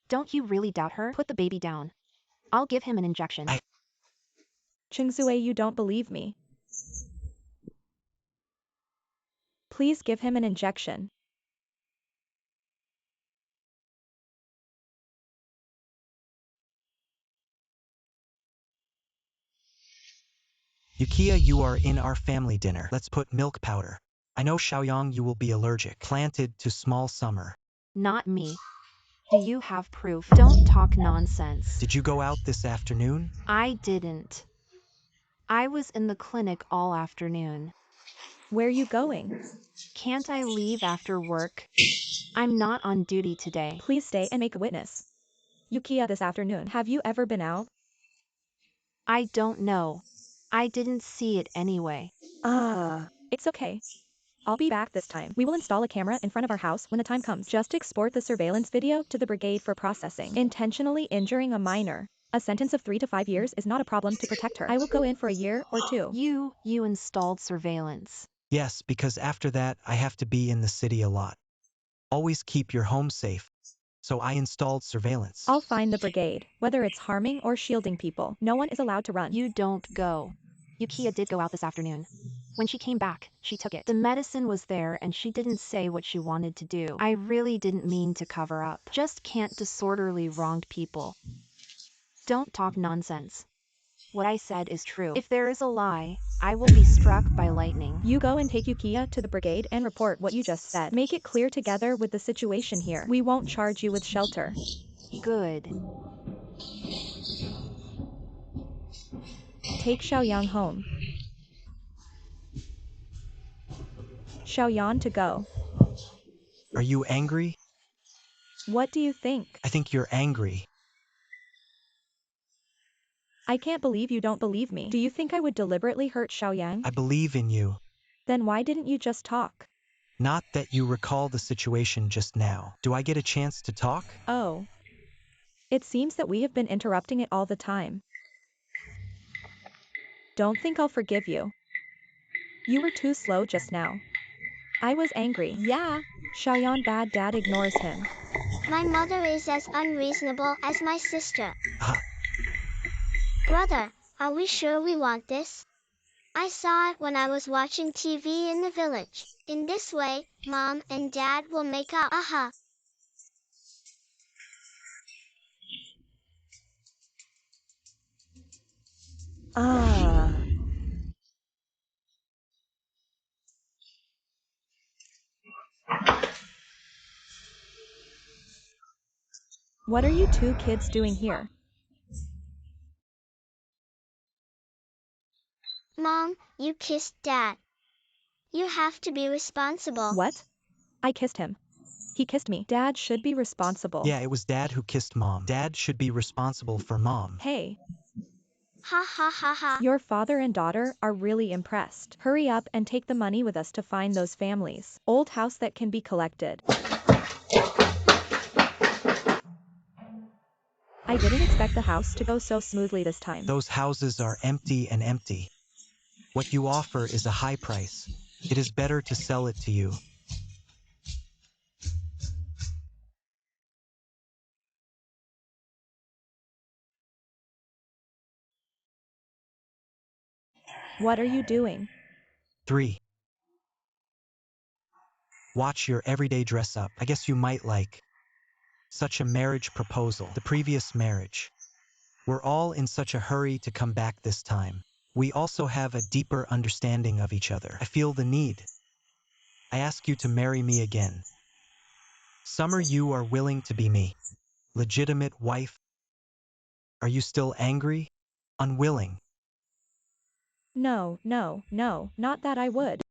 Don't you really doubt her? Put the baby down. I'll give him an injection. Chingsue, you don't believe me. Please give him an injection. Yukiya, you are in our family dinner. Let's put milk powder. I know Xiaoyang you will be allergic. Planted to small summer. Not me. Do you have proof? Don't talk nonsense. Did you go out this afternoon? I didn't. I was in the clinic all afternoon. Where you going? Can't I leave after work? I'm not on duty today. Please stay and make a witness. Yukiya, this afternoon, have you ever been out? I don't know. I didn't see it anyway. It's okay. I'll be back this time. We will install a camera in front of our house when the time comes. Just export the surveillance video to the brigade for processing. Intentionally injuring a minor. A sentence of 3 to 5 years is not a problem to protect her. I will go in for a year or 2. You installed surveillance. Yes, because after that, I have to be in the city a lot. Always keep your home safe. So I installed surveillance. I'll find the brigade, whether it's harming or shielding people. No one is allowed to run. You don't go. Yukiya did go out this afternoon. When she came back, she took it. The medicine was there and she didn't say what she wanted to do. I really didn't mean to cover up. Just can't disorderly wronged people. Don't talk nonsense. What I said is true. If there is a lie, I will be struck by lightning. You go and take Yukiya to the brigade and report what you just said. Make it clear together with the situation here. We won't charge you with shelter. Good. Take Xiaoyang home. Xiaoyan to go. Are you angry? What do you think? I think you're angry. I can't believe you don't believe me. Do you think I would deliberately hurt Xiaoyang? I believe in you. Then why didn't you just talk? Not that you recall the situation just now. Do I get a chance to talk? Oh. It seems that we have been interrupting it all the time. Don't think I'll forgive you. You were too slow just now. I was angry. Yeah. Xiaoyan bad dad ignores him. My mother is as unreasonable as my sister. Ah, Brother, are we sure we want this? I saw it when I was watching TV in the village. In this way, Mom and Dad will make up. Aha. What are you two kids doing here? Mom, you kissed Dad. You have to be responsible. What? I kissed him. He kissed me. Dad should be responsible. yeah, it was Dad who kissed Mom. Dad should be responsible for Mom. Hey, Ha ha ha ha. your father and daughter are really impressed. Hurry up and take the money with us to find those families. Old house that can be collected. I didn't expect the house to go so smoothly this time. Those houses are empty and empty. What you offer is a high price. It is better to sell it to you. What are you doing? 3. Watch your everyday dress up. I guess you might like such a marriage proposal. The previous marriage. We're all in such a hurry to come back this time. We also have a deeper understanding of each other. I feel the need. I ask you to marry me again. Summer, you are willing to be me. Legitimate wife. Are you still angry? Unwilling. No, not that I would.